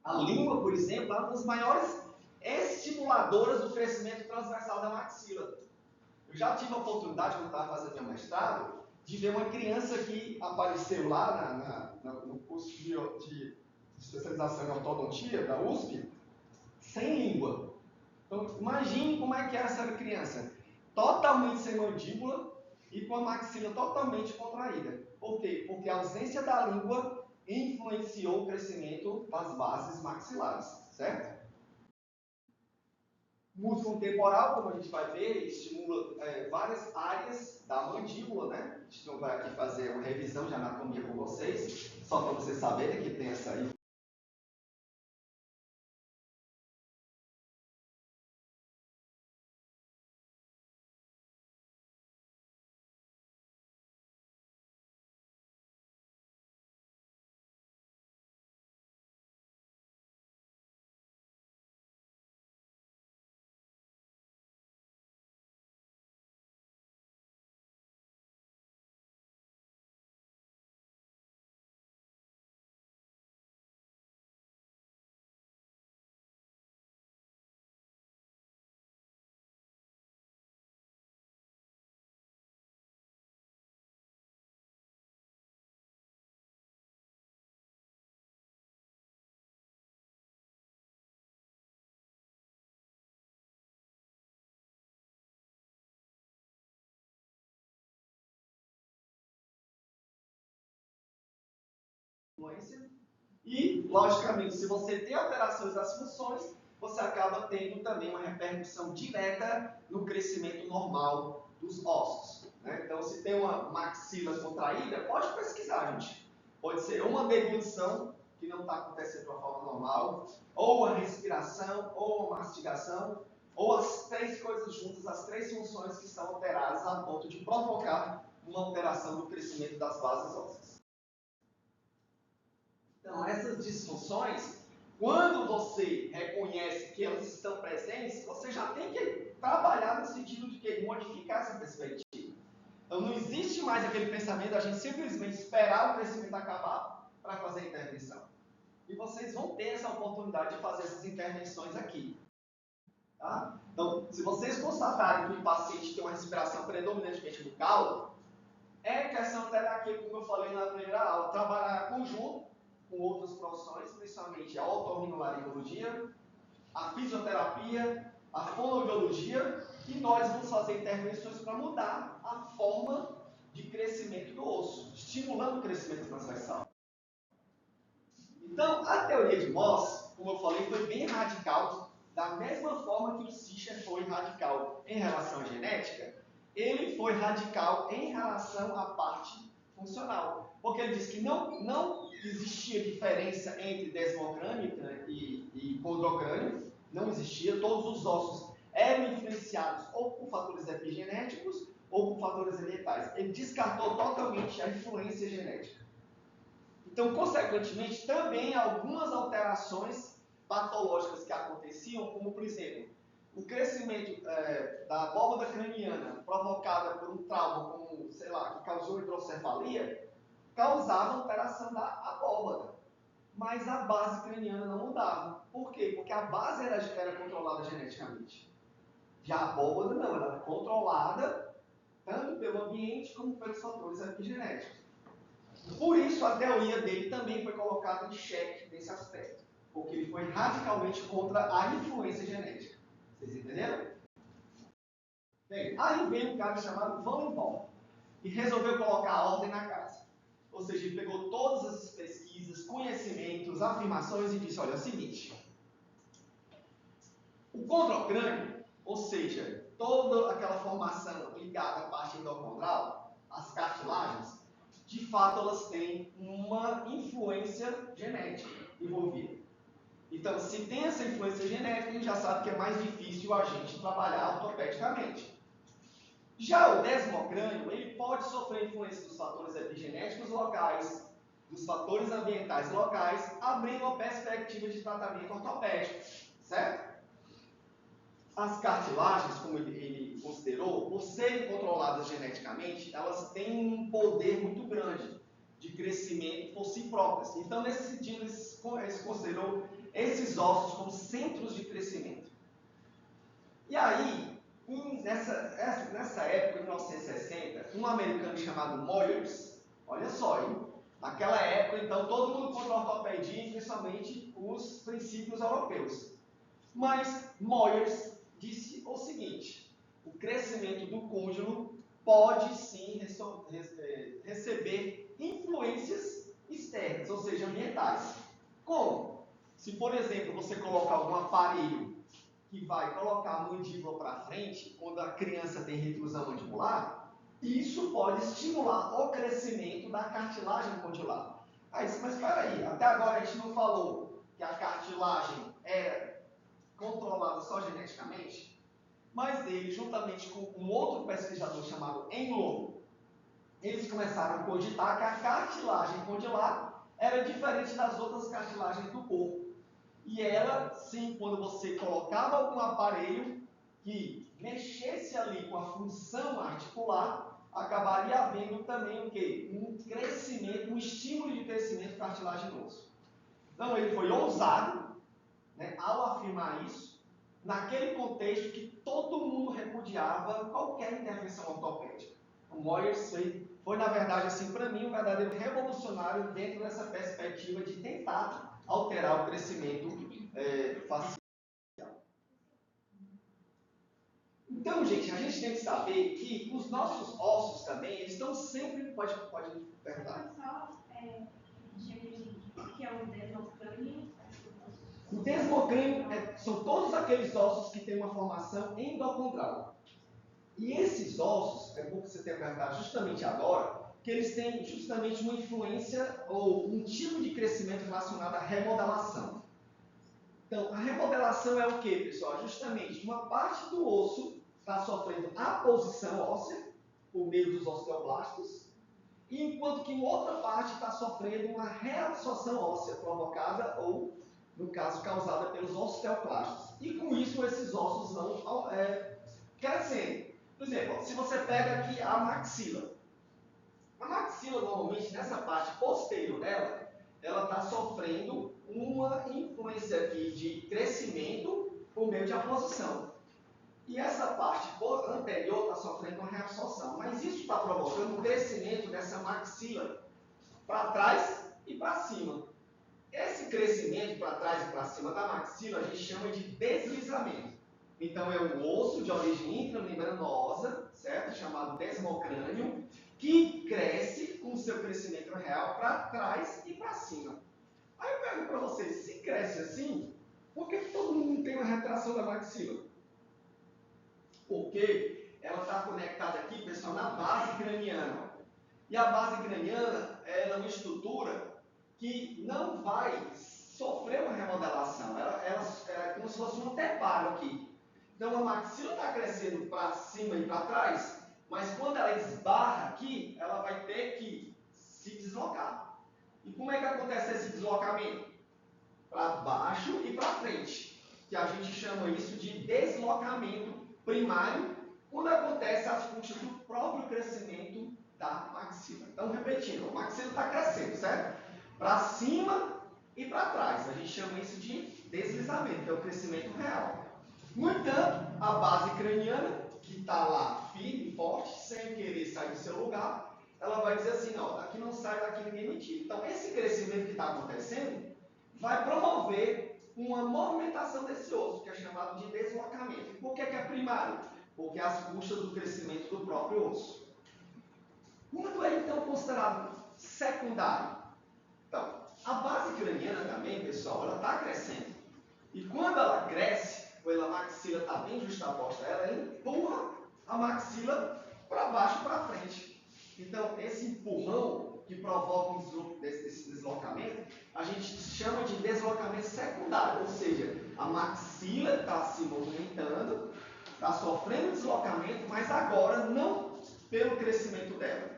A língua, por exemplo, é uma das maiores estimuladoras do crescimento transversal da maxila. Eu já tive a oportunidade, quando estava fazendo meu mestrado, de ver uma criança que apareceu lá no curso de especialização em ortodontia da USP, sem língua. Então, imagine como é que é essa criança. Totalmente sem mandíbula e com a maxila totalmente contraída. Por quê? Porque a ausência da língua influenciou o crescimento das bases maxilares, certo? Músculo temporal, como a gente vai ver, estimula várias áreas da mandíbula, né? A gente não vai aqui fazer uma revisão de anatomia com vocês, só para vocês saberem que tem essa aí. E, logicamente, se você tem alterações das funções, você acaba tendo também uma repercussão direta no crescimento normal dos ossos. Né? Então, se tem uma maxila contraída, pode pesquisar, gente. Pode ser uma deglutição, que não está acontecendo de uma forma normal, ou a respiração, ou a mastigação, ou as três coisas juntas, as três funções que são alteradas a ponto de provocar uma alteração do crescimento das bases ósseas. Então, essas disfunções, quando você reconhece que elas estão presentes, você já tem que trabalhar no sentido de que existe mais aquele pensamento da gente simplesmente esperar o crescimento acabar para fazer a intervenção. E vocês vão ter essa oportunidade de fazer essas intervenções aqui. Tá? Então, se vocês constatarem que o paciente tem uma respiração predominantemente bucal, é questão até daquilo, como eu falei na primeira aula, trabalhar conjunto com outras profissões, principalmente a otorrinolaringologia, a fisioterapia, a fonoaudiologia, e nós vamos fazer intervenções para mudar a forma de crescimento do osso, estimulando o crescimento transversal. Então, a teoria de Moss, como eu falei, foi bem radical, da mesma forma que o Sicher foi radical em relação à genética, ele foi radical em relação à parte funcional. Porque ele disse que não existia diferença entre desmocrânio e condrocrânio, não existia, todos os ossos eram influenciados ou por fatores epigenéticos ou por fatores ambientais. Ele descartou totalmente a influência genética. Então, consequentemente, também algumas alterações patológicas que aconteciam, como, por exemplo, o crescimento da abóbada craniana provocada por um trauma, como, sei lá, que causou hidrocefalia, causava alteração da abóbada. Mas a base craniana não mudava. Por quê? Porque a base era controlada geneticamente. Já a abóbada não, ela era controlada tanto pelo ambiente como pelos fatores epigenéticos. Por isso, a teoria dele também foi colocada em xeque nesse aspecto, porque ele foi radicalmente contra a influência genética. Vocês entenderam? Bem, aí veio um cara chamado Van Boom e resolveu colocar a ordem na casa. Ou seja, ele pegou todas as pesquisas, conhecimentos, afirmações e disse, olha, é o seguinte, o condrocrânio, ou seja, toda aquela formação ligada à parte endocondral, as cartilagens, de fato elas têm uma influência genética envolvida. Então, se tem essa influência genética, a gente já sabe que é mais difícil a gente trabalhar ortopedicamente. Já o desmocrânio, ele pode sofrer influência dos fatores epigenéticos locais, dos fatores ambientais locais, abrindo uma perspectiva de tratamento ortopédico, certo? As cartilagens, como ele considerou, por serem controladas geneticamente, elas têm um poder muito grande de crescimento por si próprias. Então, nesse sentido, ele considerou esses ossos como centros de crescimento. E aí, nessa época, em 1960, um americano chamado Moyers, olha só, hein? Naquela época, então, todo mundo contra a ortopedia, principalmente os princípios europeus. Mas Moyers disse o seguinte, o crescimento do cônjuge pode sim receber influências externas, ou seja, ambientais. Como? Se, por exemplo, você colocar algum aparelho que vai colocar a mandíbula para frente, quando a criança tem retrusão mandibular, isso pode estimular o crescimento da cartilagem condilar. Aí, mas espera aí, até agora a gente não falou que a cartilagem era controlada só geneticamente, mas ele, juntamente com um outro pesquisador chamado Enloe, eles começaram a cogitar que a cartilagem condilar era diferente das outras cartilagens do corpo. E ela, sim, quando você colocava algum aparelho que mexesse ali com a função articular, acabaria havendo também o quê? Um crescimento, um estímulo de crescimento cartilaginoso. Então, ele foi ousado, né, ao afirmar isso, naquele contexto que todo mundo repudiava qualquer intervenção ortopédica. O Moyers foi, na verdade, assim, para mim, um verdadeiro revolucionário dentro dessa perspectiva de tentar alterar o crescimento facial. Então, gente, a gente tem que saber que os nossos ossos também, eles estão sempre... Pode perguntar. Só, que é o desmocrânio. O desmocrânio são todos aqueles ossos que têm uma formação endocondral. E esses ossos, é bom que você tenha perguntado justamente agora, que eles têm justamente uma influência ou um tipo de crescimento relacionado à remodelação. Então, a remodelação é o que, pessoal? Justamente uma parte do osso está sofrendo aposição óssea, por meio dos osteoblastos, enquanto que outra parte está sofrendo uma reabsorção óssea provocada ou, no caso, causada pelos osteoclastos. E com isso, esses ossos vão crescendo. Por exemplo, se você pega aqui a maxila, A maxila, normalmente, nessa parte posterior dela, ela está sofrendo uma influência aqui de crescimento por meio de aposição. E essa parte anterior está sofrendo uma reabsorção. Mas isso está provocando um crescimento dessa maxila para trás e para cima. Esse crescimento para trás e para cima da maxila a gente chama de deslizamento. Então é um osso de origem intramembranosa, certo? Chamado desmocrânio, que cresce com o seu crescimento real para trás e para cima. Aí eu pergunto para vocês, se cresce assim, por que todo mundo tem uma retração da maxila? Porque ela está conectada aqui, pessoal, na base craniana. E a base craniana é uma estrutura que não vai sofrer uma remodelação. Ela é como se fosse um anteparo aqui. Então a maxila está crescendo para cima e para trás, mas quando ela esbarra aqui, ela vai ter que se deslocar. E como é que acontece esse deslocamento? Para baixo e para frente. Que a gente chama isso de deslocamento primário, quando acontece as custas do próprio crescimento da maxila. Então, repetindo, a maxila está crescendo, certo? Para cima e para trás. A gente chama isso de deslizamento, que é o crescimento real. No entanto, a base craniana, que está lá firme e forte, sem querer sair do seu lugar, ela vai dizer assim, não, daqui não sai, daqui ninguém me tira. Então, esse crescimento que está acontecendo vai promover uma movimentação desse osso, que é chamado de deslocamento. E por que é primário? Porque é às custas do crescimento do próprio osso. Quando é então considerado secundário? Então, a base craniana também, pessoal, ela está crescendo. E quando ela cresce, ou a maxila está bem justaposta, ela empurra a maxila para baixo e para frente. Então, esse empurrão que provoca esse deslocamento, a gente chama de deslocamento secundário, ou seja, a maxila está se movimentando, está sofrendo deslocamento, mas agora não pelo crescimento dela.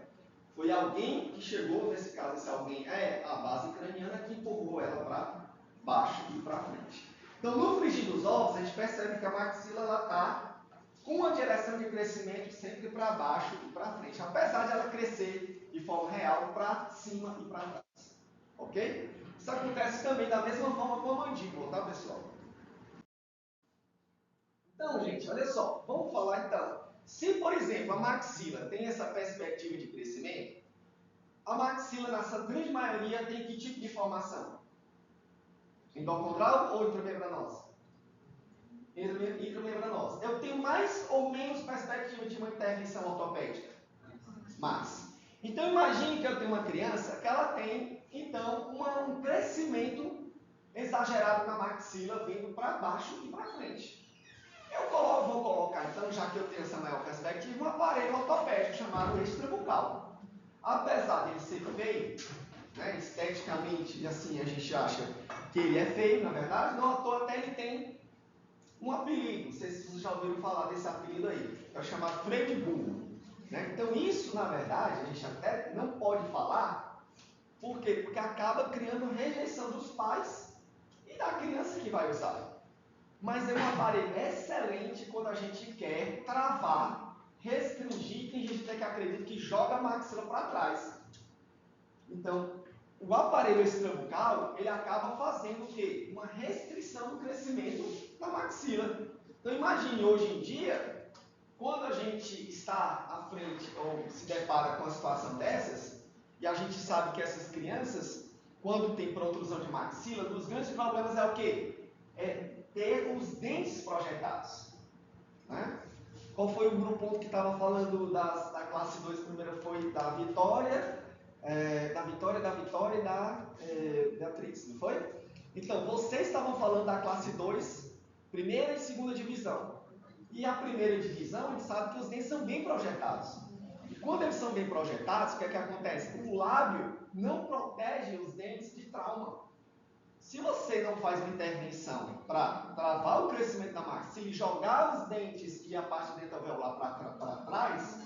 Foi alguém que chegou, nesse caso, esse alguém é a base craniana que empurrou ela para baixo e para frente. Então, no frigir dos ovos, a gente percebe que a maxila está com uma direção de crescimento sempre para baixo e para frente, apesar de ela crescer de forma real para cima e para trás. Ok? Isso acontece também da mesma forma com a mandíbula, tá, pessoal? Então, gente, olha só, vamos falar então. Se, por exemplo, a maxila tem essa perspectiva de crescimento, a maxila, nessa grande maioria, tem que tipo de formação? Endocondral ou intramembranosa? Intramembranosa. Eu tenho mais ou menos perspectiva de uma intervenção ortopédica? Mais. Então, imagine que eu tenho uma criança que ela tem, então, um crescimento exagerado na maxila, vindo para baixo e para frente. Eu vou colocar, então, já que eu tenho essa maior perspectiva, um aparelho ortopédico chamado extrabucal. Apesar de ele ser feio, né, esteticamente, assim, a gente acha que ele é feio, na verdade, não à toa até ele tem um apelido. Não sei se vocês já ouviram falar desse apelido aí, que é chamado freio de burro. Né? Então, isso, na verdade, a gente até não pode falar. Por quê? Porque acaba criando rejeição dos pais e da criança que vai usar. Mas é um aparelho excelente quando a gente quer travar, restringir, tem gente que acredita que joga a maxila para trás. Então, o aparelho extrabucal, ele acaba fazendo o quê? Uma restrição do crescimento da maxila. Então, imagine, hoje em dia, quando a gente está à frente ou se depara com uma situação dessas, e a gente sabe que essas crianças, quando tem protrusão de maxila, um dos grandes problemas é o quê? É ter os dentes projetados. Né? Qual foi o grupo que estava falando da classe 2? Primeiro foi da Vitória, e da Beatriz, não foi? Então, vocês estavam falando da classe 2, primeira e segunda divisão. E a primeira divisão, a gente sabe que os dentes são bem projetados. E quando eles são bem projetados, o que é que acontece? O lábio não protege os dentes de trauma. Se você não faz uma intervenção para travar o crescimento da maxila e jogar os dentes e a parte dentoalveolar para trás,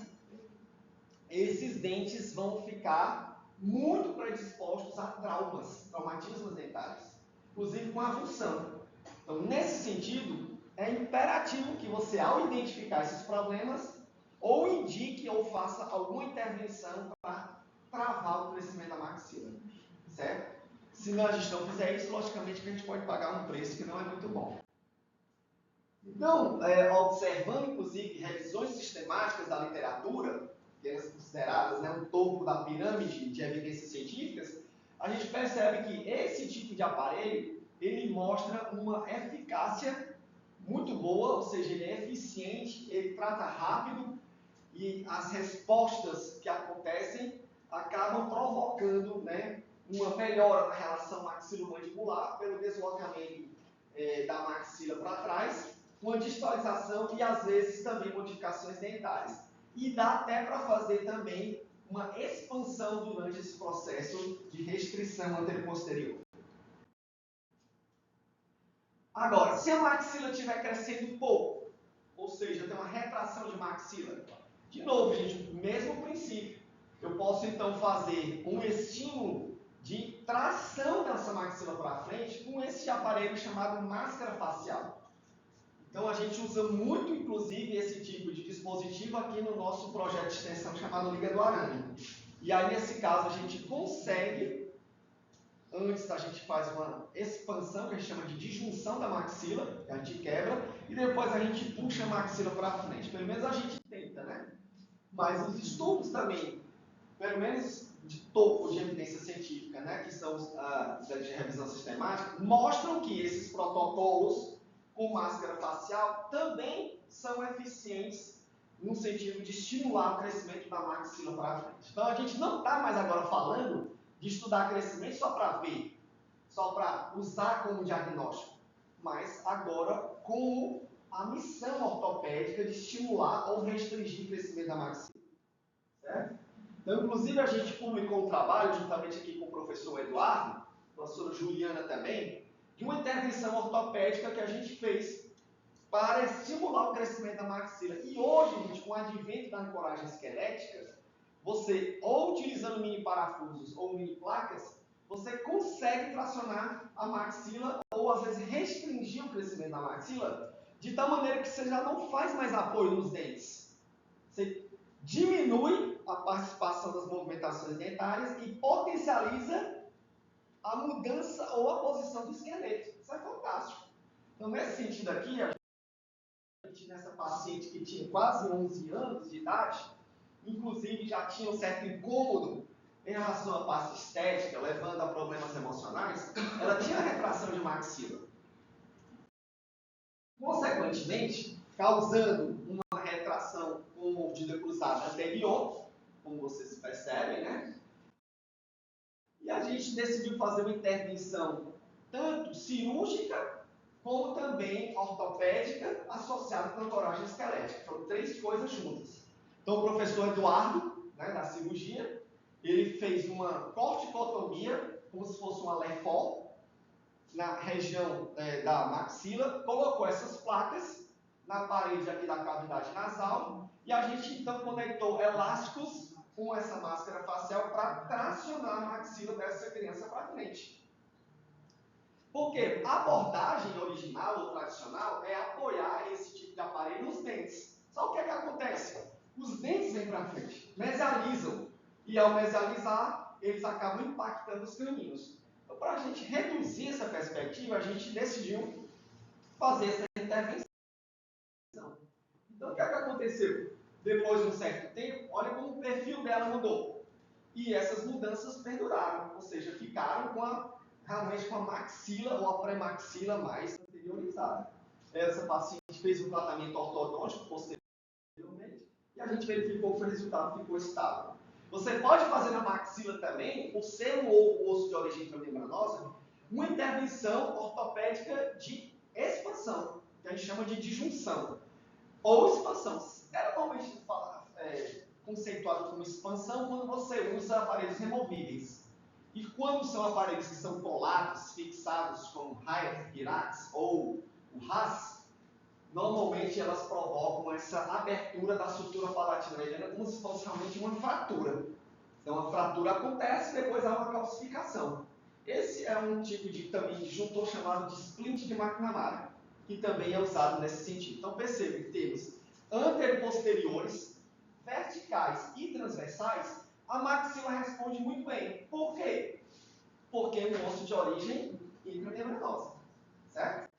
esses dentes vão ficar muito predispostos a traumatismos dentários, inclusive com avulsão. Então, nesse sentido, é imperativo que você, ao identificar esses problemas, ou indique ou faça alguma intervenção para travar o crescimento da maxila, certo? Se a gente não fizer isso, logicamente que a gente pode pagar um preço que não é muito bom. Então, observando, inclusive, revisões sistemáticas da literatura, que eram consideradas, né, o topo da pirâmide de evidências científicas, a gente percebe que esse tipo de aparelho, ele mostra uma eficácia muito boa, ou seja, ele é eficiente, ele trata rápido e as respostas que acontecem acabam provocando, né, uma melhora na relação maxilomandibular pelo deslocamento da maxila para trás, uma distalização e às vezes também modificações dentárias. E dá até para fazer também uma expansão durante esse processo de restrição anterior-posterior. Agora, se a maxila estiver crescendo pouco, ou seja, tem uma retração de maxila, de novo, gente, o mesmo princípio. Eu posso então fazer um estímulo de tração dessa maxila para frente com esse aparelho chamado máscara facial. Então a gente usa muito, inclusive, esse tipo de dispositivo aqui no nosso projeto de extensão chamado Liga do Arame. E aí, nesse caso, a gente consegue, antes a gente faz uma expansão, que a gente chama de disjunção da maxila, que a gente quebra, e depois a gente puxa a maxila para frente. Pelo menos a gente tenta, né? Mas os estudos também, pelo menos de topo de evidência científica, né, que são os de revisão sistemática, mostram que esses protocolos com máscara facial também são eficientes no sentido de estimular o crescimento da maxila para frente. Então a gente não está mais agora falando de estudar crescimento só para ver, só para usar como diagnóstico, mas agora com a missão ortopédica de estimular ou restringir o crescimento da maxila. Certo? Então, inclusive, a gente publicou um trabalho, juntamente aqui com o professor Eduardo, a professora Juliana também, de uma intervenção ortopédica que a gente fez para estimular o crescimento da maxila. E hoje, gente, com o advento da ancoragem esquelética, você, ou utilizando mini parafusos ou mini placas, você consegue tracionar a maxila ou, às vezes, restringir o crescimento da maxila de tal maneira que você já não faz mais apoio nos dentes. Você diminui a participação das movimentações dentárias e potencializa a mudança ou a posição do esqueleto. Isso é fantástico. Então, nesse sentido aqui, a gente, nessa paciente que tinha quase 11 anos de idade, inclusive já tinha um certo incômodo em relação à parte estética, levando a problemas emocionais, ela tinha retração de maxila. Consequentemente, causando uma retração com mordida cruzada anterior, como vocês percebem, né? E a gente decidiu fazer uma intervenção tanto cirúrgica, como também ortopédica, associada com a ancoragem esquelética. Foram três coisas juntas. Então, o professor Eduardo, né, da cirurgia, ele fez uma corticotomia, como se fosse uma LEFOL, na região da maxila, colocou essas placas na parede aqui da cavidade nasal, e a gente então conectou elásticos com essa máscara facial para tracionar a maxila dessa criança para frente. Porque a abordagem original ou tradicional é apoiar esse tipo de aparelho nos dentes. Só o que é que acontece? Os dentes vêm para frente, mesializam, e ao mesializar, eles acabam impactando os caninos. Então, para a gente reduzir essa perspectiva, a gente decidiu fazer essa intervenção. Então, o que é que aconteceu? Depois de um certo tempo, olha como o perfil dela mudou. E essas mudanças perduraram, ou seja, ficaram realmente com a maxila ou a pré-maxila mais anteriorizada. Essa paciente fez um tratamento ortodôntico posteriormente e a gente verificou que o resultado ficou estável. Você pode fazer na maxila também, por ser um osso de origem membranosa, uma intervenção ortopédica de expansão, que a gente chama de disjunção, ou expansão. É normalmente conceituado como expansão quando você usa aparelhos removíveis. E quando são aparelhos que são colados, fixados, como Hyatt, Pirax ou o Haas, normalmente elas provocam essa abertura da sutura palatina mediana como se fosse realmente uma fratura. Então a fratura acontece e depois há uma calcificação. Esse é um tipo de também disjuntor chamado de splint de McNamara, que também é usado nesse sentido. Então perceba, em termos anteroposteriores, verticais e transversais, A maxila responde muito bem. Por quê? Porque é um osso de origem intramembranosa, certo?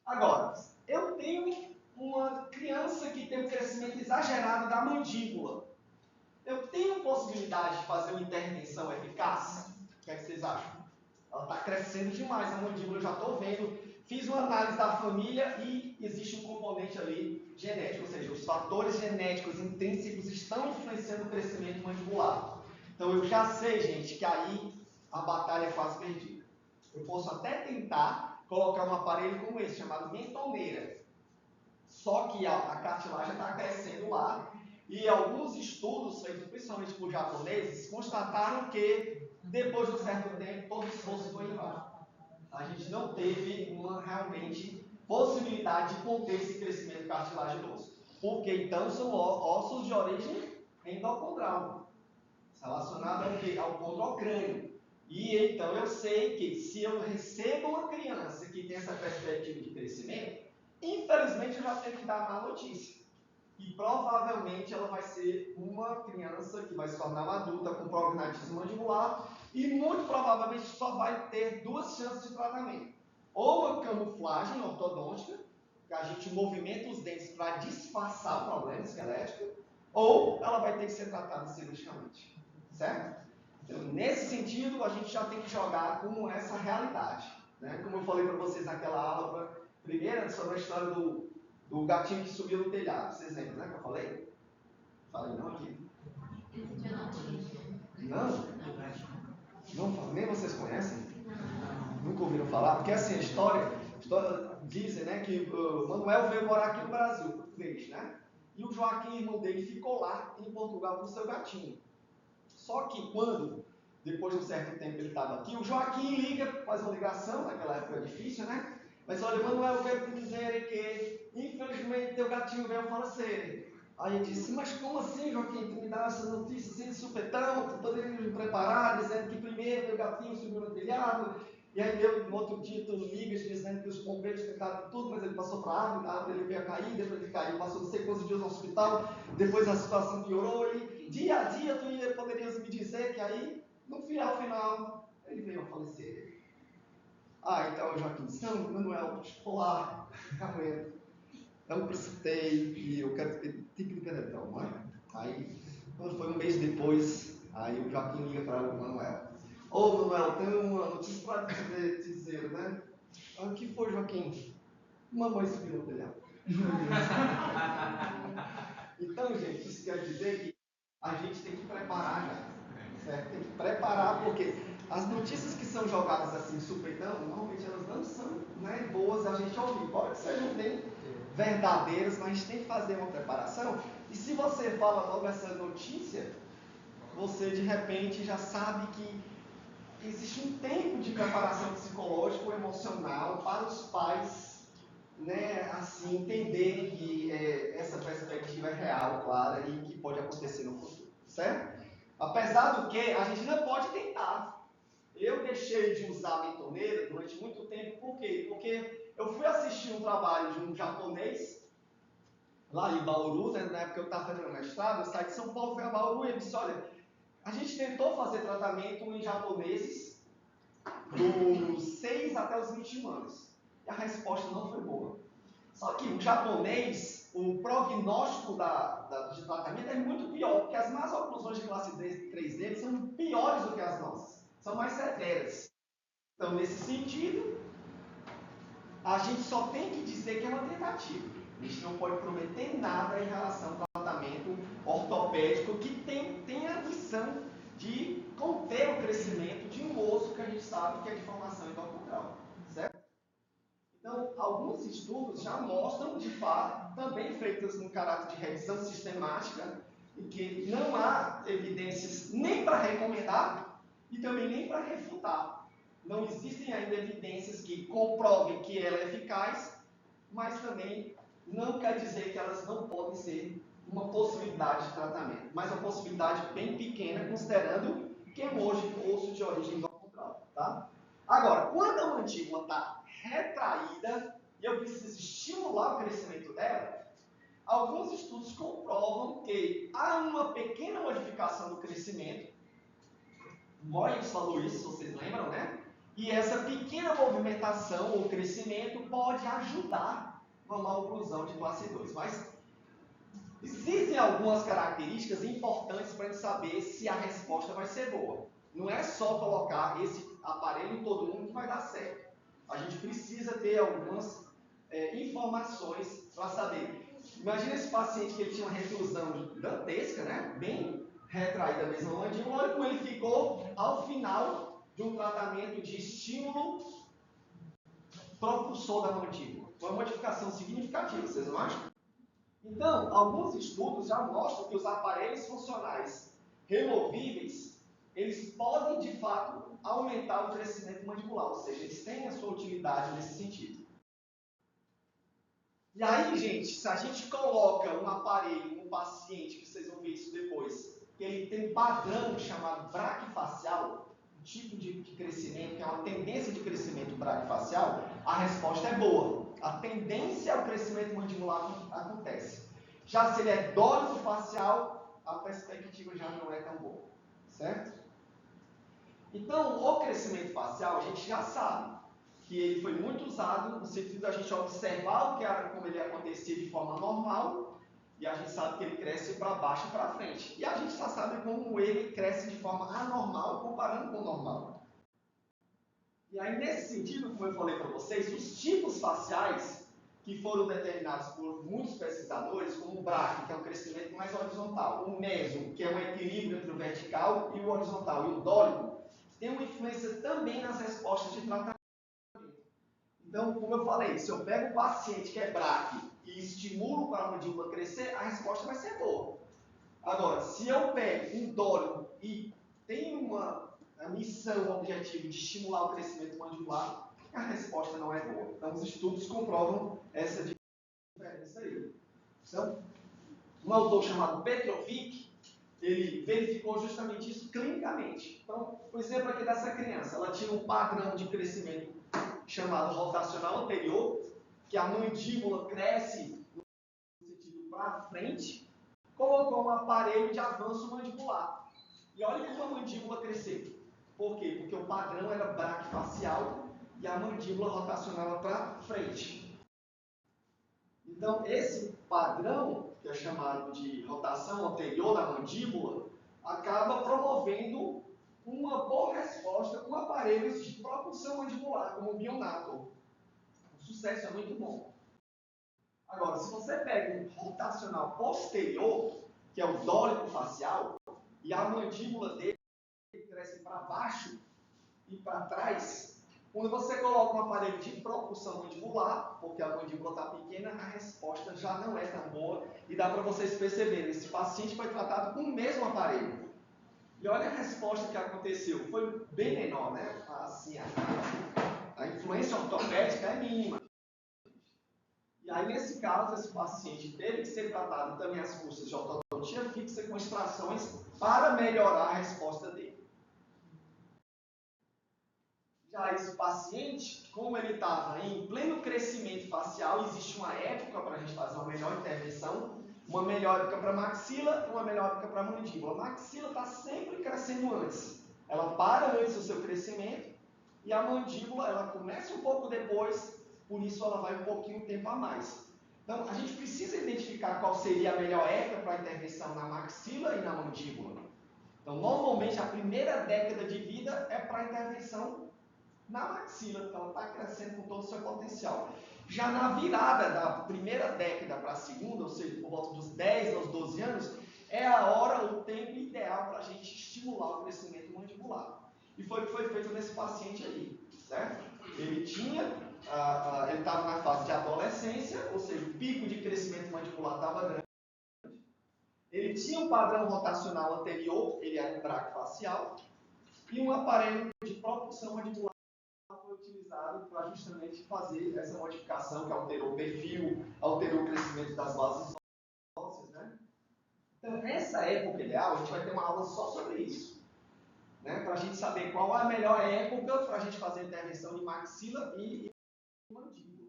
Agora, eu tenho uma criança que tem um crescimento exagerado da mandíbula. Eu tenho possibilidade de fazer uma intervenção eficaz? O que é que vocês acham? Ela está crescendo demais, a mandíbula, eu já estou vendo. Fiz uma análise da família e existe um componente ali genético, ou seja, os fatores genéticos intrínsecos estão influenciando o crescimento mandibular. Então eu já sei, gente, que aí a batalha é quase perdida. Eu posso até tentar colocar um aparelho como esse, chamado mentoneira. Só que a cartilagem está crescendo lá. E alguns estudos feitos principalmente por japoneses constataram que depois de um certo tempo todo o esforço foi embora. A gente não teve realmente possibilidade de conter esse crescimento cartilaginoso. Porque então são ossos de origem endocondral, relacionado ao quê? Ao condrocrânio. E então eu sei que se eu recebo uma criança que tem essa perspectiva de crescimento, infelizmente eu já tenho que dar a má notícia. E provavelmente ela vai ser uma criança que vai se tornar uma adulta com prognatismo mandibular e muito provavelmente só vai ter duas chances de tratamento. Ou uma camuflagem ortodôntica, que a gente movimenta os dentes para disfarçar o problema esquelético, ou ela vai ter que ser tratada cirurgicamente. Certo? Então, nesse sentido, a gente já tem que jogar com essa realidade. Né? Como eu falei para vocês naquela aula primeira sobre a história do gatinho que subiu no telhado. Vocês lembram, né, que eu falei? Falei não aqui. Não? Nem vocês conhecem? Nunca ouviram falar? Porque assim, a história dizem, né, que o Manuel veio morar aqui no Brasil, português, né? E o Joaquim, irmão dele, ficou lá em Portugal com o seu gatinho. Só que quando, depois de um certo tempo ele estava aqui, o Joaquim liga, faz uma ligação, naquela época difícil, né? Mas olha, Manuel, eu quero te dizer que, infelizmente, teu gatinho veio a falecer. Aí eu disse, mas como assim, Joaquim? Tu me dá essa notícia assim de supetão, tu poderia me preparar, dizendo que primeiro teu gatinho subiu no telhado, e aí no outro dia tu ligas dizendo que os bombeiros tentaram tudo, mas ele passou para a árvore ele veio a cair, depois ele caiu, passou não sei quantos dias no hospital, depois a situação piorou, e dia a dia tu poderias me dizer que aí, no final, ele veio a falecer. Então Joaquim disse, não, Manuel, estou lá, realmente, eu precipitei e eu quero te pedir perdão, não é? Aí, quando foi um mês depois, aí o Joaquim liga para o Manuel. Ô Manuel, tenho uma notícia para te dizer, né? O que foi, Joaquim? Mamãe subiu no telhado. Então, gente, isso quer dizer que a gente tem que preparar já, certo? Tem que preparar, porque as notícias que são jogadas assim, supetão, normalmente elas não são, né, boas a gente ouvir. Pode que sejam bem verdadeiras, mas a gente tem que fazer uma preparação. E se você fala logo essa notícia, você de repente já sabe que existe um tempo de preparação psicológica ou emocional para os pais, né, assim, entenderem que essa perspectiva é real, clara e que pode acontecer no futuro, certo? Apesar do que, a gente não pode tentar. Eu deixei de usar a mentoneira durante muito tempo, por quê? Porque eu fui assistir um trabalho de um japonês, lá em Bauru, né, na época que eu estava fazendo mestrado, eu saí de São Paulo, fui a Bauru e ele disse, olha, a gente tentou fazer tratamento em japoneses dos 6 até os 21 anos. E a resposta não foi boa. Só que o japonês, o prognóstico de tratamento é muito pior, porque as más oclusões de classe 3 deles são piores do que as nossas. São mais severas. Então, nesse sentido, a gente só tem que dizer que é uma tentativa. A gente não pode prometer nada em relação ao tratamento ortopédico que tem a missão de conter o crescimento de um osso que a gente sabe que é de formação endocondral, certo? Então, alguns estudos já mostram, de fato, também feitos no caráter de revisão sistemática, em que não há evidências nem para recomendar e também nem para refutar. Não existem ainda evidências que comprovem que ela é eficaz, mas também não quer dizer que elas não podem ser uma possibilidade de tratamento, mas uma possibilidade bem pequena, considerando que é hoje um osso de origem endocondral, tá? Agora, quando a mandíbula está retraída e eu preciso estimular o crescimento dela, alguns estudos comprovam que há uma pequena modificação do crescimento. Moyes falou isso, vocês lembram, né? E essa pequena movimentação ou crescimento pode ajudar numa oclusão de classe 2. Mas existem algumas características importantes para a gente saber se a resposta vai ser boa. Não é só colocar esse aparelho em todo mundo que vai dar certo. A gente precisa ter algumas informações para saber. Imagina esse paciente que ele tinha uma reclusão dantesca, né? Bem retraída mesmo a mandíbula, olha como ele ficou ao final de um tratamento de estímulo propulsor da mandíbula. Foi uma modificação significativa, vocês não acham? Então, alguns estudos já mostram que os aparelhos funcionais removíveis, eles podem, de fato, aumentar o crescimento mandibular, ou seja, eles têm a sua utilidade nesse sentido. E aí, gente, se a gente coloca um aparelho no paciente, que vocês vão ver isso depois, que ele tem um padrão chamado braquifacial, um tipo de crescimento, que é uma tendência de crescimento braquifacial, a resposta é boa. A tendência ao crescimento mandibular acontece. Já se ele é dólico-facial, a perspectiva já não é tão boa, certo? Então, o crescimento facial, a gente já sabe que ele foi muito usado no sentido da gente observar como ele acontecia de forma normal, e a gente sabe que ele cresce para baixo e para frente. E a gente já sabe como ele cresce de forma anormal comparando com o normal. E aí, nesse sentido, como eu falei para vocês, os tipos faciais que foram determinados por muitos pesquisadores, como o braque, que é um crescimento mais horizontal, o meso, que é um equilíbrio entre o vertical e o horizontal, e o dólico, tem uma influência também nas respostas de tratamento. Então, como eu falei, se eu pego um paciente que é braque e estimulo para a mandíbula crescer, a resposta vai ser boa. Agora, se eu pego um dólico e tenho a missão, o objetivo de estimular o crescimento mandibular, a resposta não é boa. Então, os estudos comprovam essa diferença aí. Então, um autor chamado Petrovic, ele verificou justamente isso clinicamente. Então, o exemplo aqui dessa criança, ela tinha um padrão de crescimento chamado rotacional anterior, que a mandíbula cresce no sentido para frente, colocou um aparelho de avanço mandibular. E olha como a mandíbula cresceu. Por quê? Porque o padrão era braquifacial e a mandíbula rotacionava para frente. Então, esse padrão, que é chamado de rotação anterior da mandíbula, acaba promovendo uma boa resposta com aparelhos de propulsão mandibular, como o Bionator. O sucesso é muito bom. Agora, se você pega um rotacional posterior, que é o dólico facial, e a mandíbula dele cresce para baixo e para trás, quando você coloca um aparelho de propulsão mandibular, porque a mandíbula está pequena, a resposta já não é tão boa, e dá para vocês perceberem, esse paciente foi tratado com o mesmo aparelho. E olha a resposta que aconteceu, foi bem menor, né? Assim, a influência ortopédica é mínima. E aí, nesse caso, esse paciente teve que ser tratado também às custas de ortodontia fixa com extrações para melhorar a resposta dele. Já esse paciente, como ele estava em pleno crescimento facial, existe uma época para a gente fazer uma melhor intervenção, uma melhor época para a maxila e uma melhor época para a mandíbula. A maxila está sempre crescendo antes. Ela para antes do seu crescimento e a mandíbula ela começa um pouco depois, por isso ela vai um pouquinho tempo a mais. Então, a gente precisa identificar qual seria a melhor época para a intervenção na maxila e na mandíbula. Então, normalmente, a primeira década de vida é para a intervenção na maxila, então ela está crescendo com todo o seu potencial. Já na virada da primeira década para a segunda, ou seja, por volta dos 10 aos 12 anos, é a hora, o tempo ideal para a gente estimular o crescimento mandibular. E foi o que foi feito nesse paciente aí, certo? Ele estava na fase de adolescência, ou seja, o pico de crescimento mandibular estava grande. Ele tinha um padrão rotacional anterior, ele era um braquifacial, e um aparelho de propulsão mandibular foi utilizado para justamente fazer essa modificação que alterou o perfil, alterou o crescimento das bases ósseas, né? Então, nessa época ideal, a gente vai ter uma aula só sobre isso, né? Para a gente saber qual é a melhor época para a gente fazer intervenção de maxila e mandíbula.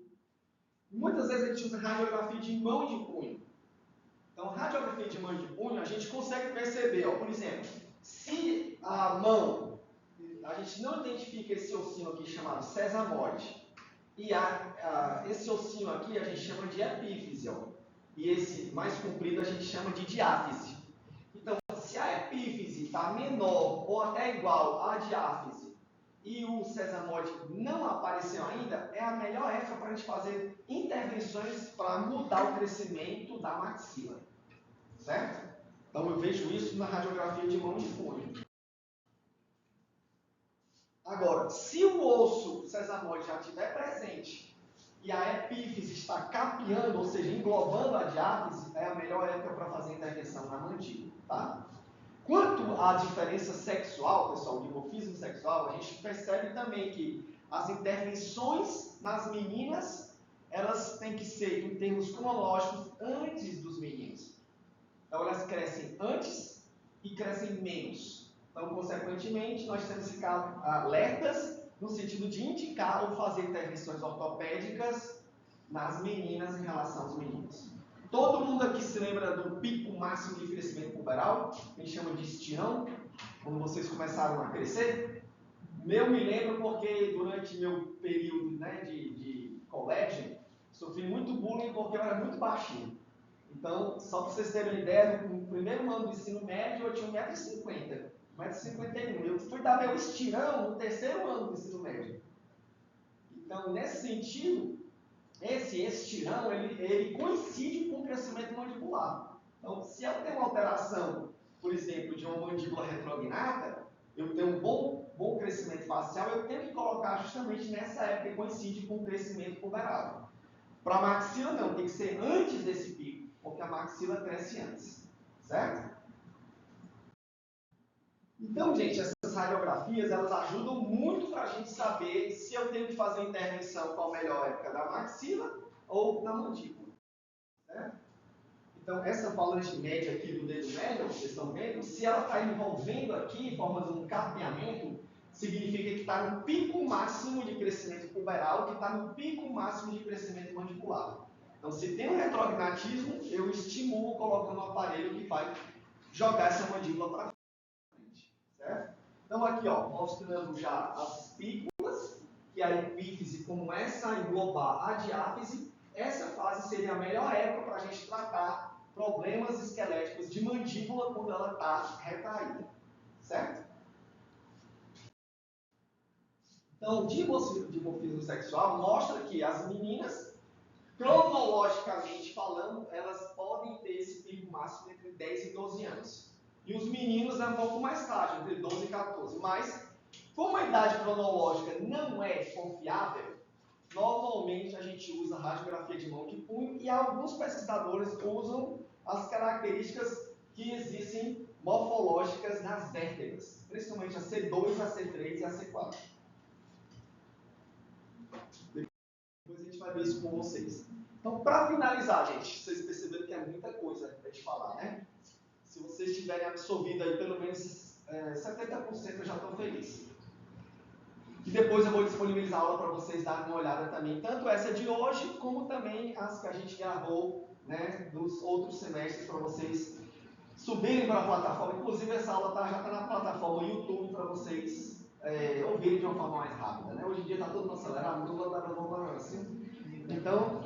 Muitas vezes a gente usa radiografia de mão e de punho. Então, radiografia de mão de punho, a gente consegue perceber, ó, por exemplo, se a mão, a gente não identifica esse ossinho aqui chamado sesamoide, e esse ossinho aqui a gente chama de epífise, ó, e esse mais comprido a gente chama de diáfise. Então, se a epífise está menor ou até igual à diáfise e o sesamoide não apareceu ainda, é a melhor época para a gente fazer intervenções para mudar o crescimento da maxila. Certo? Então, eu vejo isso na radiografia de mão de punho. Agora, se o osso sesamoide já estiver presente e a epífise está capeando, ou seja, englobando a diáfise, é a melhor época para fazer intervenção na mandíbula. Tá? Quanto à diferença sexual, pessoal, o dimorfismo sexual, a gente percebe também que as intervenções nas meninas, elas têm que ser, em termos cronológicos, antes dos meninos. Então, elas crescem antes e crescem menos. Então, consequentemente, nós temos que ficar alertas no sentido de indicar ou fazer intervenções ortopédicas nas meninas em relação aos meninos. Todo mundo aqui se lembra do pico máximo de crescimento puberal, que a gente chama de estirão, quando vocês começaram a crescer? Eu me lembro porque durante meu período, né, de colégio, sofri muito bullying porque eu era muito baixinho. Então, só para vocês terem uma ideia, no primeiro ano do ensino médio eu tinha 1,50m, 1,51m. Eu fui dar meu estirão no terceiro ano do ensino médio. Então, nesse sentido, esse estirão, ele coincide com o crescimento mandibular. Então, se eu tenho uma alteração, por exemplo, de uma mandíbula retrognata, eu tenho um bom crescimento facial, eu tenho que colocar justamente nessa época que coincide com o crescimento puberal. Para a maxila, não, tem que ser antes desse pico, porque a maxila cresce antes, certo? Então, gente, essas radiografias, elas ajudam muito para a gente saber se eu tenho que fazer intervenção com a melhor época da maxila ou na mandíbula, certo? Então, essa falante média aqui do dedo médio, vocês estão vendo, se ela está envolvendo aqui, formando um capeamento, significa que está no pico máximo de crescimento puberal, que está no pico máximo de crescimento mandibular. Então, se tem um retrognatismo, eu estimulo colocando um aparelho que vai jogar essa mandíbula para frente. Certo? Então, aqui, ó, mostrando já as espículas, que a epífise começa a englobar a diáfise. Essa fase seria a melhor época para a gente tratar problemas esqueléticos de mandíbula quando ela está retraída. Certo? Então, o dimorfismo sexual mostra que as meninas, cronologicamente falando, elas podem ter esse pico máximo entre 10 e 12 anos. E os meninos é um pouco mais tarde, entre 12 e 14. Mas, como a idade cronológica não é confiável, normalmente a gente usa radiografia de mão de punho e alguns pesquisadores usam as características que existem morfológicas nas vértebras, principalmente a C2, a C3 e a C4. Depois a gente vai ver isso com vocês. Então, para finalizar, gente, vocês perceberam que é muita coisa para a gente falar, né? Se vocês tiverem absorvido aí pelo menos 70%, eu já estou feliz. E depois eu vou disponibilizar a aula para vocês darem uma olhada também, tanto essa de hoje, como também as que a gente gravou, né, dos outros semestres, para vocês subirem para a plataforma. Inclusive, essa aula já está na plataforma YouTube para vocês ouvirem de uma forma mais rápida. Né? Hoje em dia está tudo acelerado, tudo assim. Então,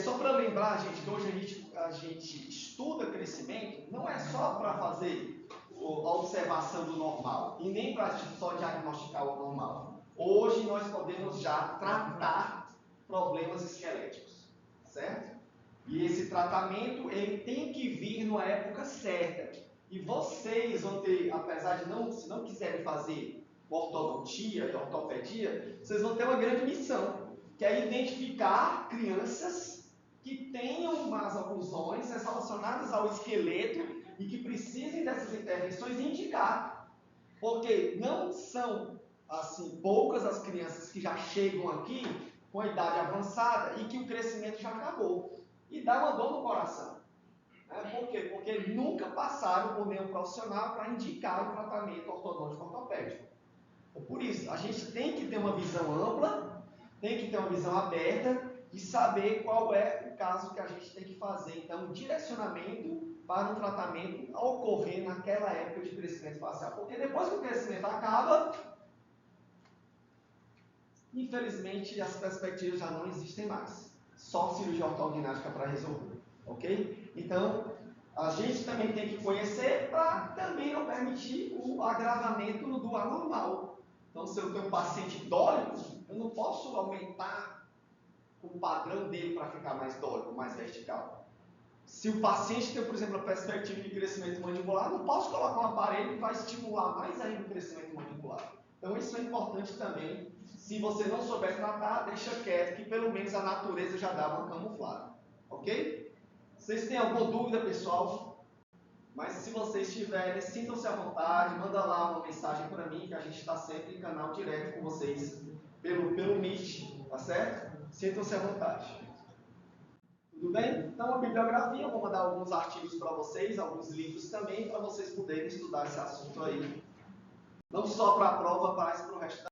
só para lembrar, gente, que hoje a gente estuda crescimento, não é só para fazer a observação do normal, e nem para só diagnosticar o normal. Hoje nós podemos já tratar problemas esqueléticos, certo? E esse tratamento, ele tem que vir numa época certa. E vocês vão ter, apesar de se não quiserem fazer ortodontia e ortopedia, vocês vão ter uma grande missão, que é identificar crianças que tenham más oclusões relacionadas ao esqueleto e que precisem dessas intervenções e indicar. Porque não são, assim, poucas as crianças que já chegam aqui com a idade avançada e que o crescimento já acabou. E dá uma dor no coração. Por quê? Porque nunca passaram por nenhum profissional para indicar o tratamento ortodôntico ortopédico. Por isso, a gente tem que ter uma visão ampla, tem que ter uma visão aberta e saber qual é o caso que a gente tem que fazer. Então, o direcionamento para um tratamento a ocorrer naquela época de crescimento facial. Porque depois que o crescimento acaba, infelizmente, as perspectivas já não existem mais. Só cirurgia ortognática para resolver. Ok? Então, a gente também tem que conhecer para também não permitir o agravamento do anormal. Então, se eu tenho um paciente dólico, eu não posso aumentar o padrão dele para ficar mais dólico, mais vertical. Se o paciente tem, por exemplo, a perspectiva de crescimento mandibular, não posso colocar um aparelho que vai estimular mais ainda o crescimento mandibular. Então, isso é importante também. Se você não souber tratar, deixa quieto, que pelo menos a natureza já dá uma camuflada. Ok? Vocês têm alguma dúvida, pessoal? Mas se vocês tiverem, sintam-se à vontade, manda lá uma mensagem para mim, que a gente está sempre em canal direto com vocês, pelo Meet, tá certo? Sintam-se à vontade. Tudo bem? Então, a bibliografia, eu vou mandar alguns artigos para vocês, alguns livros também, para vocês poderem estudar esse assunto aí. Não só para a prova, mas para o resto da